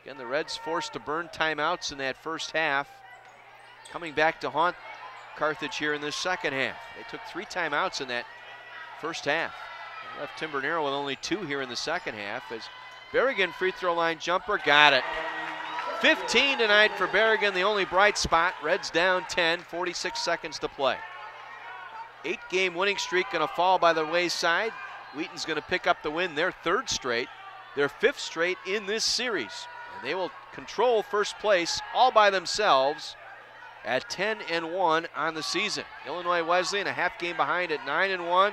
S1: Again, the Reds forced to burn timeouts in that first half. Coming back to haunt Carthage here in this second half. They took 3 timeouts in that first half. They left Tim Bernero with only 2 here in the second half as Berrigan free throw line jumper, got it. 15 tonight for Berrigan, the only bright spot. Reds down 10, 46 seconds to play. 8-game winning streak gonna fall by the wayside. Wheaton's gonna pick up the win, their 3rd straight, their 5th straight in this series. And they will control first place all by themselves at 10-1 on the season. Illinois Wesleyan a half game behind at 9-1.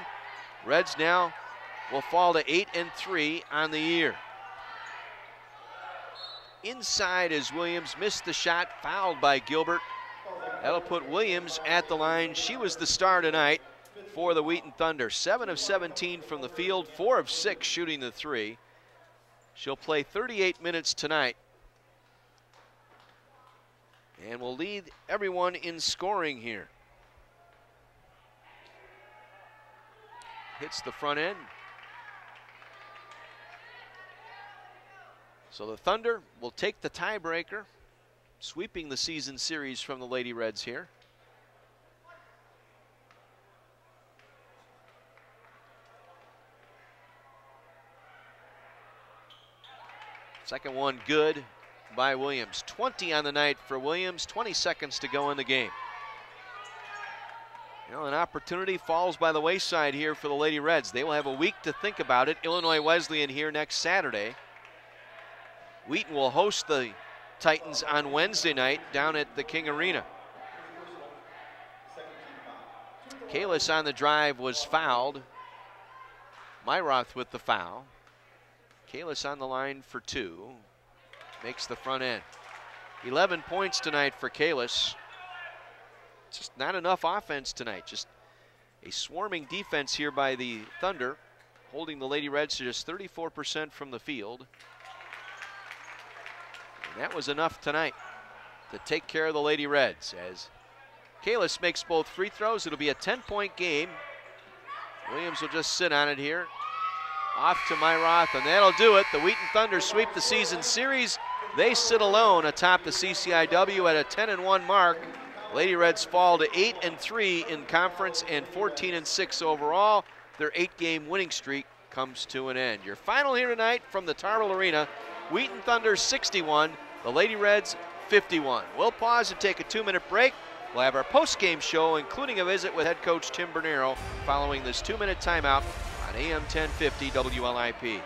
S1: Reds now will fall to 8-3 on the year. Inside as Williams missed the shot, fouled by Gilbert. That'll put Williams at the line. She was the star tonight for the Wheaton Thunder. 7 of 17 from the field, 4 of 6 shooting the 3. She'll play 38 minutes tonight and will lead everyone in scoring here. Hits the front end. So the Thunder will take the tiebreaker, sweeping the season series from the Lady Reds here. Second one good by Williams. 20 on the night for Williams, 20 seconds to go in the game. You know, an opportunity falls by the wayside here for the Lady Reds. They will have a week to think about it. Illinois Wesleyan here next Saturday. Wheaton will host the Titans on Wednesday night down at the King Arena. Kalis on the drive was fouled. Myroth with the foul. Kalis on the line for 2. Makes the front end. 11 points tonight for Kalis. Just not enough offense tonight. Just a swarming defense here by the Thunder, holding the Lady Reds to just 34% from the field. And that was enough tonight to take care of the Lady Reds. As Kalis makes both free throws, it'll be a 10-point game. Williams will just sit on it here. Off to Myroth, and that'll do it. The Wheaton Thunder sweep the season series. They sit alone atop the CCIW at a 10-1 mark. Lady Reds fall to 8-3 in conference and 14-6 overall. Their 8-game winning streak comes to an end. Your final here tonight from the Tarble Arena, Wheaton Thunder 61, the Lady Reds 51. We'll pause and take a 2-minute break. We'll have our post-game show, including a visit with head coach Tim Bernero, following this 2-minute timeout on AM 1050 WLIP.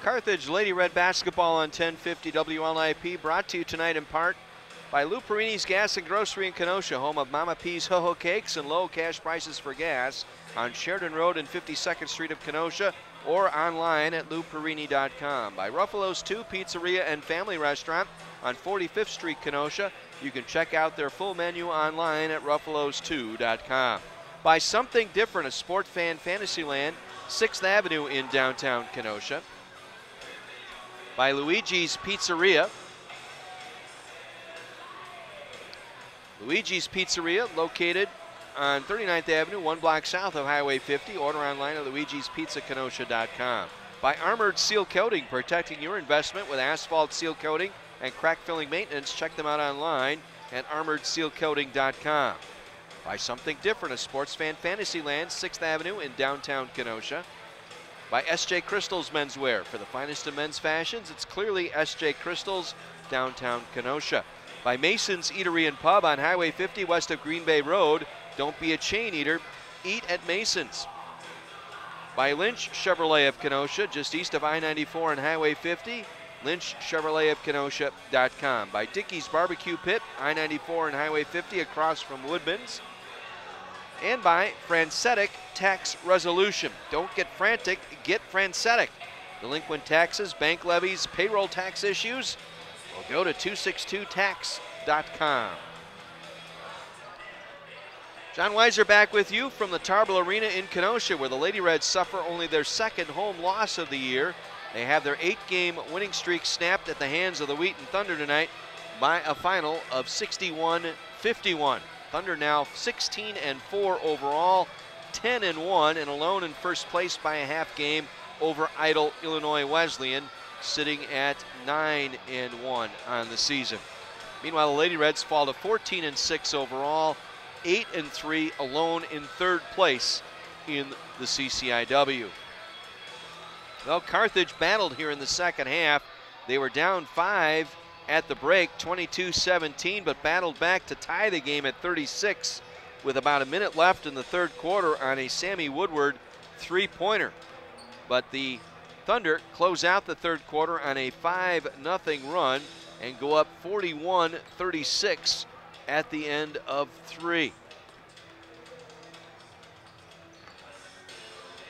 S1: Carthage Lady Red basketball on 1050 WLIP, brought to you tonight in part by Lou Perini's Gas and Grocery in Kenosha, home of Mama P's Ho-Ho Cakes and low cash prices for gas on Sheridan Road and 52nd Street of Kenosha, or online at louperini.com. By Ruffalo's 2 Pizzeria and Family Restaurant on 45th Street, Kenosha. You can check out their full menu online at ruffalos2.com. By Something Different, a sport fan Fantasyland, 6th Avenue in downtown Kenosha. By Luigi's Pizzeria. Luigi's Pizzeria, located on 39th Avenue, 1 block south of Highway 50. Order online at luigispizzakenosha.com. By Armored Seal Coating, protecting your investment with asphalt seal coating and crack filling maintenance. Check them out online at armoredsealcoating.com. By Something Different, a sports fan Fantasyland, 6th Avenue in downtown Kenosha. By S.J. Crystal's Menswear. For the finest of men's fashions, it's clearly S.J. Crystal's, downtown Kenosha. By Mason's Eatery and Pub on Highway 50 west of Green Bay Road. Don't be a chain eater, eat at Mason's. By Lynch Chevrolet of Kenosha, just east of I-94 and Highway 50, lynchchevroletofkenosha.com. By Dickey's Barbecue Pit, I-94 and Highway 50 across from Woodman's. And by Francetic Tax Resolution. Don't get frantic, get Francetic. Delinquent taxes, bank levies, payroll tax issues? Well, go to 262tax.com. John Weiser back with you from the Tarble Arena in Kenosha, where the Lady Reds suffer only their 2nd home loss of the year. They have their 8-game winning streak snapped at the hands of the Wheaton Thunder tonight by a final of 61-51. Thunder now 16-4 overall, 10-1, and alone in first place by a half game over idle Illinois Wesleyan, sitting at 9-1 on the season. Meanwhile, the Lady Reds fall to 14-6 overall, 8-3 alone in 3rd place in the CCIW. Well, Carthage battled here in the second half. They were down 5 at the break, 22-17, but battled back to tie the game at 36 with about a minute left in the 3rd quarter on a Sammy Woodward 3-pointer. But the Thunder close out the 3rd quarter on a 5-0 run and go up 41-36 at the end of 3.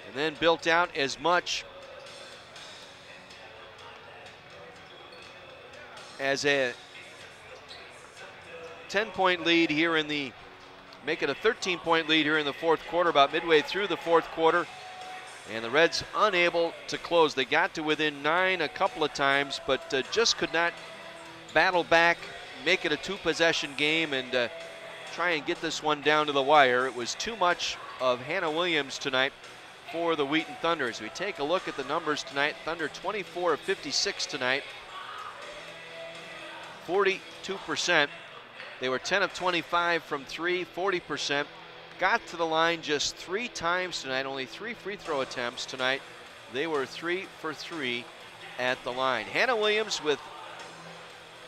S1: And then built out as much as a 10-point lead here in the, make it a 13-point lead here in the 4th quarter, about midway through the 4th quarter. And the Reds unable to close. They got to within 9 a couple of times, but just could not battle back, make it a 2-possession game, and try and get this one down to the wire. It was too much of Hannah Williams tonight for the Wheaton Thunder. As we take a look at the numbers tonight, Thunder 24 of 56 tonight, 42%. They were 10 of 25 from 3, 40%. Got to the line just 3 times tonight, only 3 free throw attempts tonight. They were 3 for 3 at the line. Hannah Williams with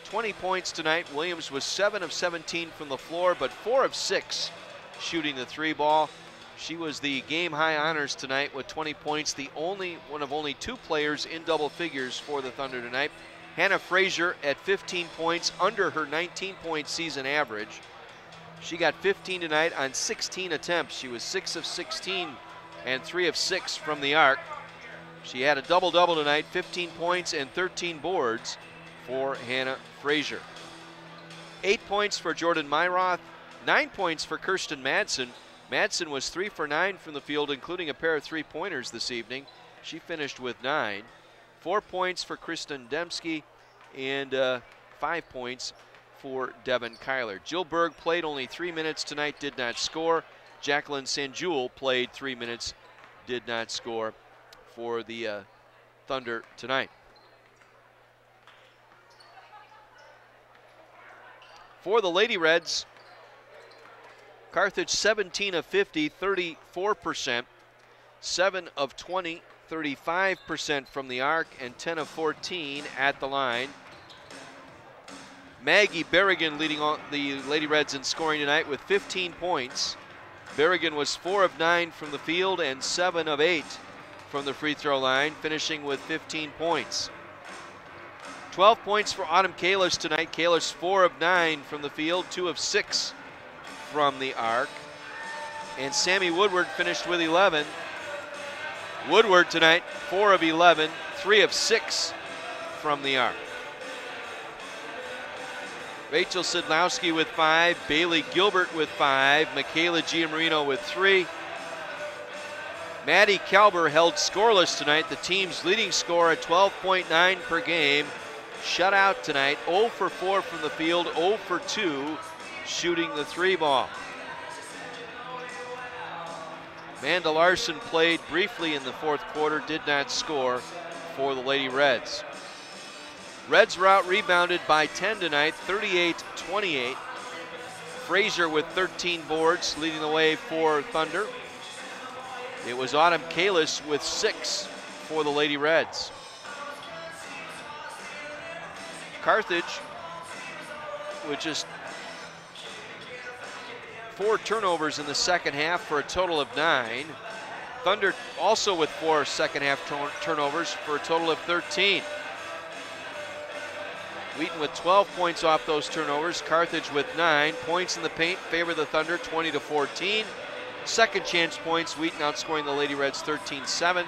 S1: 20 points tonight. Williams was 7 of 17 from the floor, but 4 of 6 shooting the 3 ball. She was the game high honors tonight with 20 points, the only one of only 2 players in double figures for the Thunder tonight. Hannah Frazier at 15 points, under her 19-point season average. She got 15 tonight on 16 attempts. She was 6 of 16 and 3 of 6 from the arc. She had a double-double tonight, 15 points and 13 boards for Hannah Frazier. 8 points for Jordan Myroth, 9 points for Kirsten Madsen. Madsen was 3 for 9 from the field, including a pair of 3-pointers this evening. She finished with 9. 4 points for Kristen Dembski and 5 points for Devin Kyler. Jill Berg played only 3 minutes tonight, did not score. Jacqueline Sanjul played 3 minutes, did not score for the Thunder tonight. For the Lady Reds, Carthage 17 of 50, 34%, 7 of 20, 35% from the arc, and 10 of 14 at the line. Maggie Berrigan leading on the Lady Reds in scoring tonight with 15 points. Berrigan was 4 of 9 from the field and 7 of 8 from the free throw line, finishing with 15 points. 12 points for Autumn Kalish tonight. Kalish 4 of 9 from the field, 2 of 6 from the arc. And Sammy Woodward finished with 11. Woodward tonight, 4 of 11, 3 of 6 from the arc. Rachel Sidlowski with 5, Bailey Gilbert with 5, Michaela Giamarino with 3. Maddie Kalber held scoreless tonight, the team's leading scorer at 12.9 per game. Shut out tonight, 0 for 4 from the field, 0 for 2 shooting the 3 ball. Amanda Larson played briefly in the fourth quarter, did not score for the Lady Reds. Reds were out rebounded by 10 tonight, 38-28. Fraser with 13 boards leading the way for Thunder. It was Autumn Kalish with 6 for the Lady Reds. Carthage with just 4 turnovers in the second half for a total of 9. Thunder also with 4 second half turnovers for a total of 13. Wheaton with 12 points off those turnovers. Carthage with 9 points in the paint favor the Thunder 20-14. Second chance points, Wheaton outscoring the Lady Reds 13-7.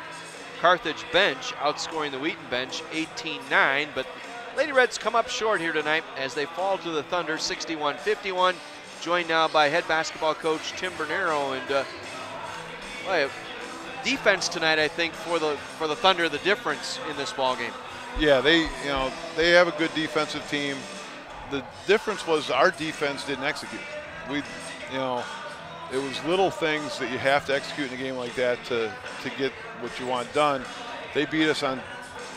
S1: Carthage bench outscoring the Wheaton bench 18-9, but Lady Reds come up short here tonight as they fall to the Thunder 61-51. Joined now by head basketball coach Tim Bernero, and defense tonight, I think, for the Thunder, the difference in this ball game.
S4: Yeah, they have a good defensive team. The difference was our defense didn't execute. It was little things that you have to execute in a game like that to get what you want done. They beat us on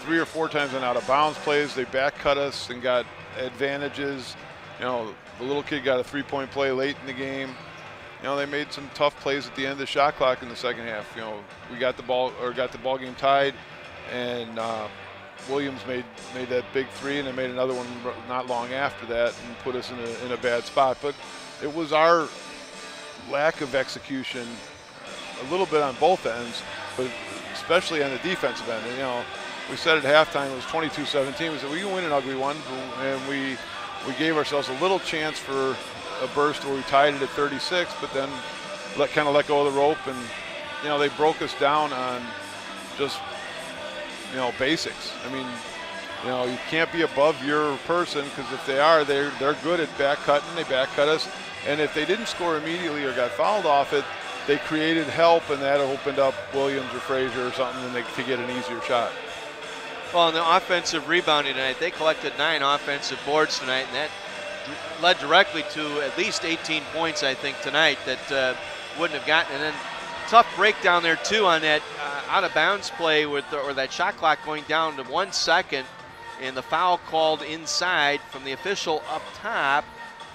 S4: 3 or 4 times on out of bounds plays. They back cut us and got advantages. The little kid got a 3-point play late in the game. They made some tough plays at the end of the shot clock in the second half. We got the ball game tied, and Williams made that big 3, and they made another one not long after that and put us in a bad spot. But it was our lack of execution a little bit on both ends, but especially on the defensive end. And, we said at halftime it was 22-17. We said we can win an ugly one, and we gave ourselves a little chance for a burst where we tied it at 36, but then kind of let go of the rope, and they broke us down on just basics. I mean, you can't be above your person, because if they are, they're good at back cutting. They back cut us, and if they didn't score immediately or got fouled off it, they created help, and that opened up Williams or Fraser or something, and to get an easier shot.
S1: Well, in the offensive rebounding tonight, they collected 9 offensive boards tonight, and that led directly to at least 18 points, I think, tonight that wouldn't have gotten. And then tough breakdown there, too, on that out-of-bounds play or that shot clock going down to 1 second, and the foul called inside from the official up top.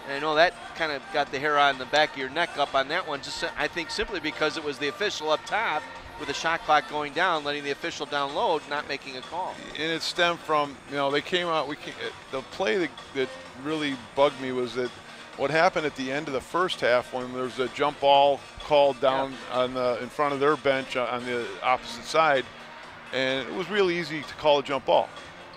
S1: And I know that kind of got the hair on the back of your neck up on that one, just I think simply because it was the official up top with the shot clock going down, letting the official down low, not making a call.
S4: And it stemmed from, they came out, the play that really bugged me was that what happened at the end of the first half when there was a jump ball called down in front of their bench on the opposite side, and it was really easy to call a jump ball.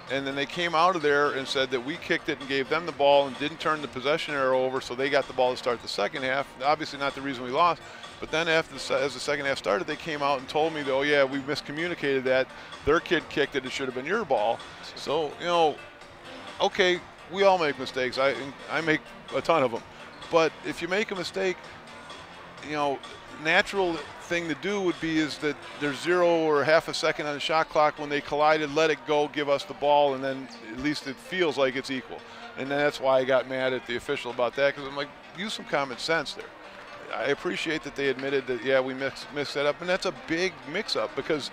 S4: And then they came out of there and said that we kicked it and gave them the ball and didn't turn the possession arrow over, so they got the ball to start the second half. Obviously not the reason we lost. But then as the second half started, they came out and told me that, oh yeah, we miscommunicated that. Their kid kicked it. It should have been your ball. So, okay, we all make mistakes. I make a ton of them. But if you make a mistake, natural thing to do would be is that there's 0 or half a second on the shot clock. When they collided, let it go, give us the ball, and then at least it feels like it's equal. And that's why I got mad at the official about that, because I'm like, use some common sense there. I appreciate that they admitted that, yeah, we mixed that up, and that's a big mix-up, because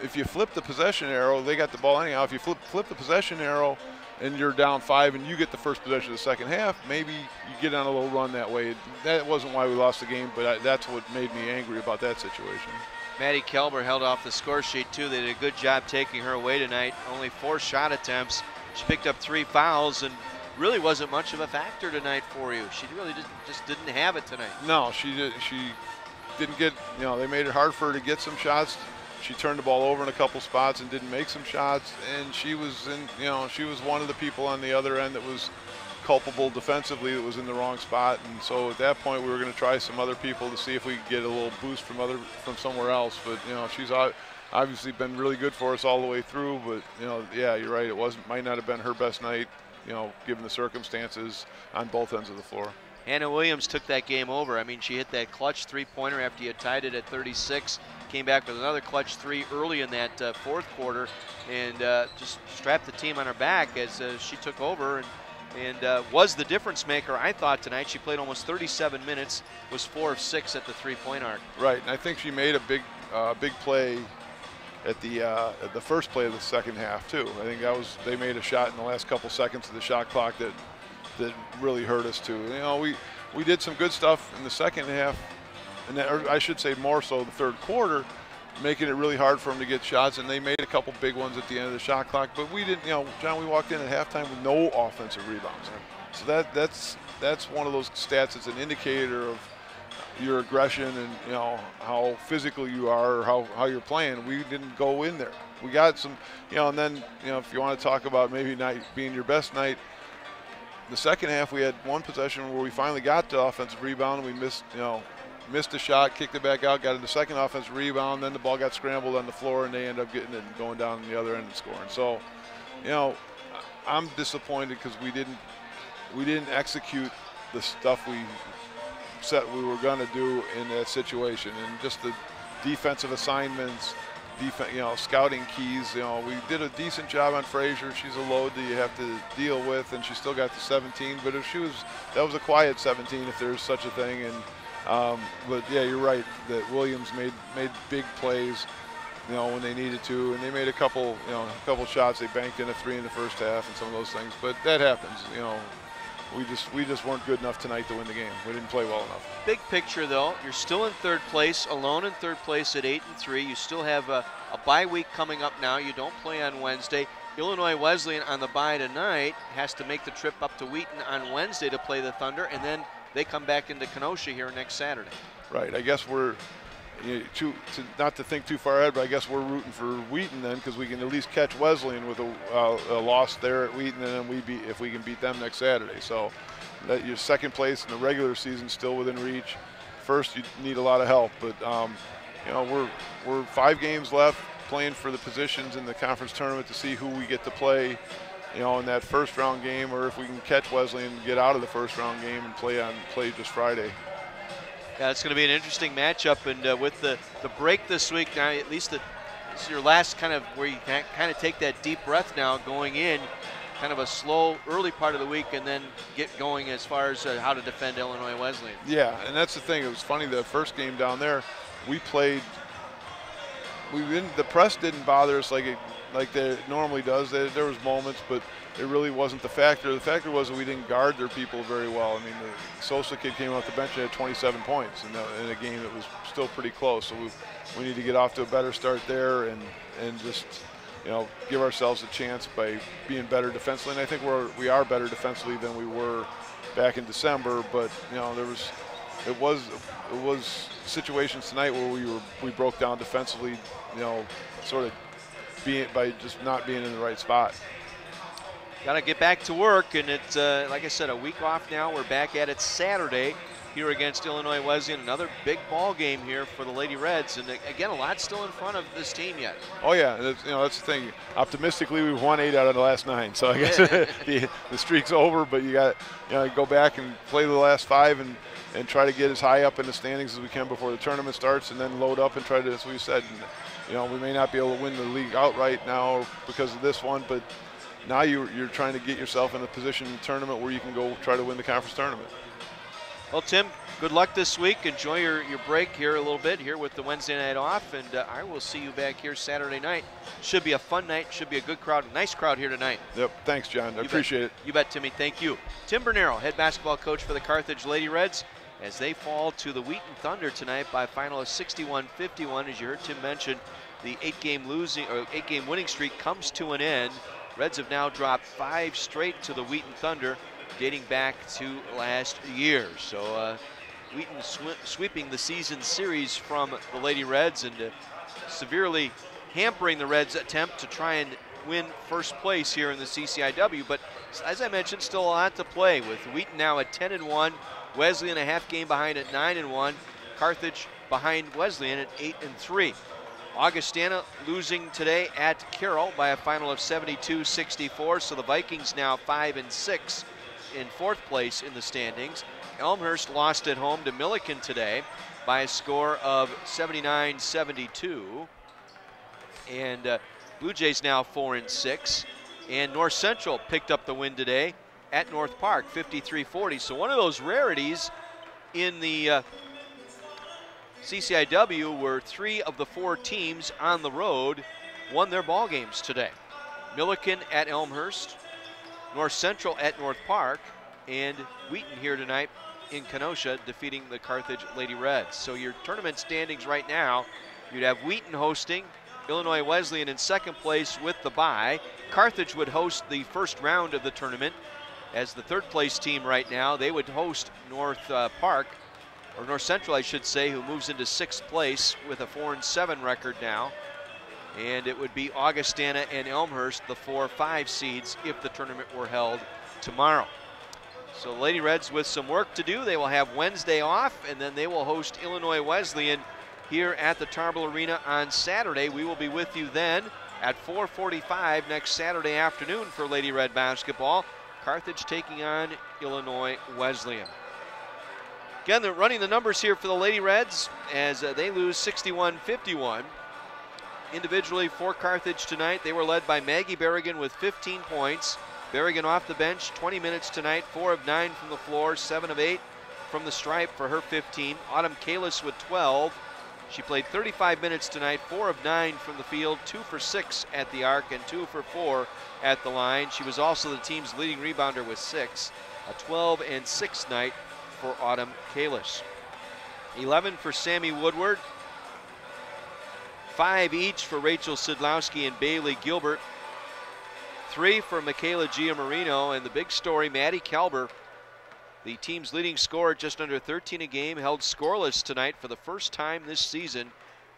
S4: if you flip the possession arrow, they got the ball anyhow. If you flip the possession arrow and you're down 5 and you get the first possession of the second half, maybe you get on a little run that way. That wasn't why we lost the game, but that's what made me angry about that situation.
S1: Maddie Kelber held off the score sheet, too. They did a good job taking her away tonight. Only 4 shot attempts. She picked up 3 fouls and really wasn't much of a factor tonight for you. She really just didn't have it tonight.
S4: No, she didn't get, they made it hard for her to get some shots. she turned the ball over in a couple spots and didn't make some shots, and she was she was one of the people on the other end that was culpable defensively, that was in the wrong spot. And so at that point we were going to try some other people to see if we could get a little boost from somewhere else. But she's obviously been really good for us all the way through. But yeah, you're right, might not have been her best night, given the circumstances on both ends of the floor.
S1: Hannah Williams took that game over. I mean, she hit that clutch three-pointer after you had tied it at 36. Came back with another clutch three early in that fourth quarter, and just strapped the team on her back as she took over and was the difference maker, I thought, tonight. She played almost 37 minutes, was 4 of 6 at the three-point arc.
S4: Right, and I think she made a big play at the first play of the second half too. I think they made a shot in the last couple seconds of the shot clock that really hurt us too. We did some good stuff in the second half, or I should say more so the third quarter, making it really hard for them to get shots, and they made a couple big ones at the end of the shot clock. But we didn't, John, we walked in at halftime with no offensive rebounds. So that's one of those stats that's an indicator of your aggression and how physical you are, or how you're playing. We didn't go in there. We got some, and then if you want to talk about maybe not being your best night, the second half we had one possession where we finally got the offensive rebound. We missed a shot, kicked it back out, got the second offensive rebound, then the ball got scrambled on the floor, and they ended up getting it and going down the other end and scoring. So, I'm disappointed because we didn't execute the stuff we said we were going to do in that situation, and just the defensive assignments, scouting keys. We did a decent job on Frazier. She's a load that you have to deal with, and she still got the 17. But that was a quiet 17, if there's such a thing. And but yeah, you're right that Williams made big plays, when they needed to, and they made a couple shots. They banked in a 3 in the first half and some of those things. But that happens. We just weren't good enough tonight to win the game. We didn't play well enough.
S1: Big picture, though, you're still in third place, alone in third place at 8-3. You still have a bye week coming up now. You don't play on Wednesday. Illinois Wesleyan on the bye tonight has to make the trip up to Wheaton on Wednesday to play the Thunder, and then they come back into Kenosha here next Saturday.
S4: Right. I guess we're not to think too far ahead, but I guess we're rooting for Wheaton then, because we can at least catch Wesleyan with a loss there at Wheaton, and then if we can beat them next Saturday. So that your second place in the regular season still within reach. First, you need a lot of help, but we're 5 games left, playing for the positions in the conference tournament to see who we get to play, in that first round game, or if we can catch Wesleyan and get out of the first round game and play just Friday.
S1: Yeah, it's going to be an interesting matchup, and with the break this week, now at least this is your last kind of where you can kind of take that deep breath now going in, kind of a slow early part of the week, and then get going as far as how to defend Illinois Wesleyan. Yeah,
S4: and that's the thing. It was funny, the first game down there, we played. The press didn't bother us like it normally does. There was moments, but it really wasn't the factor. The factor was that we didn't guard their people very well. I mean, the Sosa kid came off the bench and had 27 points in a game that was still pretty close. So we need to get off to a better start there and just give ourselves a chance by being better defensively. And I think we are better defensively than we were back in December. But it was situations tonight where we broke down defensively, sort of by just not being in the right spot.
S1: Got to get back to work, and it's, like I said, a week off now. We're back at it Saturday here against Illinois Wesleyan. Another big ball game here for the Lady Reds, and again, a lot still in front of this team yet.
S4: Oh yeah, that's the thing. Optimistically, we've won 8 out of the last 9, so I guess the streak's over. But you got go back and play the last 5 and try to get as high up in the standings as we can before the tournament starts, and then load up and try to, as we said, we may not be able to win the league outright now because of this one, but now you're trying to get yourself in a position in the tournament where you can go try to win the conference tournament.
S1: Well, Tim, good luck this week. Enjoy your break here a little bit here with the Wednesday night off, and I will see you back here Saturday night. Should be a fun night. Should be a good crowd. Nice crowd here tonight.
S4: Yep. Thanks, John. I appreciate it.
S1: You bet, Timmy. Thank you. Tim Bernero, head basketball coach for the Carthage Lady Reds, as they fall to the Wheaton Thunder tonight by a final of 61-51. As you heard Tim mention, the 8-game winning streak comes to an end. Reds have now dropped 5 straight to the Wheaton Thunder, dating back to last year. So Wheaton sweeping the season series from the Lady Reds and severely hampering the Reds' attempt to try and win first place here in the CCIW. But as I mentioned, still a lot to play with. Wheaton now at 10-1, Wesleyan a half game behind at 9-1, Carthage behind Wesleyan at 8-3. Augustana losing today at Carroll by a final of 72-64, so the Vikings now 5-6 in fourth place in the standings. Elmhurst lost at home to Milliken today by a score of 79-72. And Blue Jays now 4-6. And North Central picked up the win today at North Park, 53-40. So one of those rarities in the CCIW where 3 of the 4 teams on the road won their ball games today. Milliken at Elmhurst, North Central at North Park, and Wheaton here tonight in Kenosha defeating the Carthage Lady Reds. So your tournament standings right now, you'd have Wheaton hosting, Illinois Wesleyan in second place with the bye. Carthage would host the first round of the tournament as the third place team right now. They would host North Park, or North Central I should say, who moves into sixth place with a 4-7 record now. And it would be Augustana and Elmhurst, the 4-5 seeds, if the tournament were held tomorrow. So Lady Reds with some work to do. They will have Wednesday off, and then they will host Illinois Wesleyan here at the Tarble Arena on Saturday. We will be with you then at 4:45 next Saturday afternoon for Lady Red basketball. Carthage taking on Illinois Wesleyan. Again, they're running the numbers here for the Lady Reds as they lose 61-51. Individually for Carthage tonight, they were led by Maggie Berrigan with 15 points. Berrigan off the bench, 20 minutes tonight, 4 of 9 from the floor, 7 of 8 from the stripe for her 15. Autumn Kalis with 12. She played 35 minutes tonight, 4 of 9 from the field, 2 for 6 at the arc and 2 for 4 at the line. She was also the team's leading rebounder with 6. A 12 and 6 night for Autumn Kalis. 11 for Sammy Woodward. 5 each for Rachel Sidlowski and Bailey Gilbert. 3 for Michaela Giamarino, and the big story, Maddie Kalber, the team's leading scorer, just under 13 a game, held scoreless tonight for the first time this season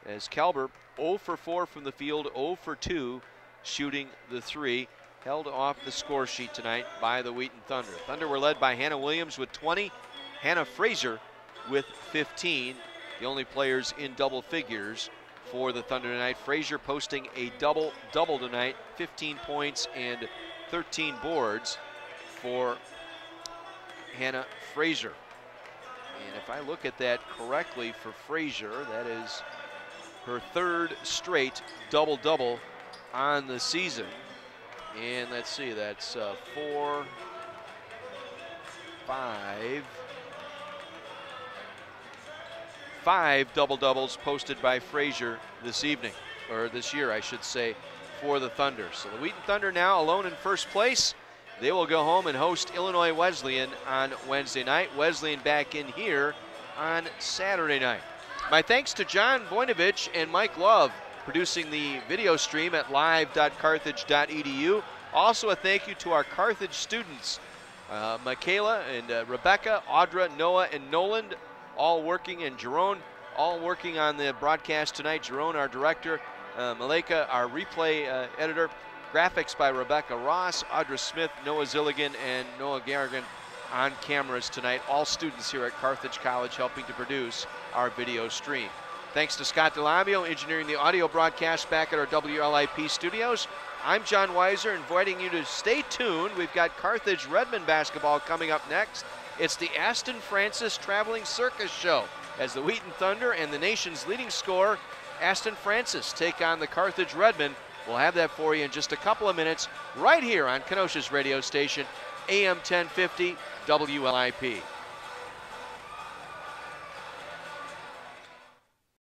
S1: as Kalber 0 for 4 from the field, 0 for 2 shooting the 3, held off the score sheet tonight by the Wheaton Thunder. Thunder were led by Hannah Williams with 20, Hannah Fraser with 15, the only players in double figures for the Thunder tonight. Frazier posting a double-double tonight, 15 points and 13 boards for Hannah Frazier. And if I look at that correctly for Frazier, that is her 3rd straight double-double on the season. And let's see, that's 4, 5 double-doubles posted by Frazier this evening, or this year I should say, for the Thunder. So the Wheaton Thunder now alone in first place. They will go home and host Illinois Wesleyan on Wednesday night. Wesleyan back in here on Saturday night. My thanks to John Voinovich and Mike Love producing the video stream at live.carthage.edu. Also a thank you to our Carthage students, Michaela and Rebecca, Audra, Noah, and Noland, all working, and Jerome, all working on the broadcast tonight. Jerome, our director, Maleka, our replay editor, graphics by Rebecca Ross, Audra Smith, Noah Zilligan, and Noah Garrigan on cameras tonight. All students here at Carthage College helping to produce our video stream. Thanks to Scott DeLabio engineering the audio broadcast back at our WLIP studios. I'm John Weiser, inviting you to stay tuned. We've got Carthage Redmond basketball coming up next. It's the Aston Francis Traveling Circus Show as the Wheaton Thunder and the nation's leading scorer, Aston Francis, take on the Carthage Redmond. We'll have that for you in just a couple of minutes right here on Kenosha's radio station, AM 1050 WLIP.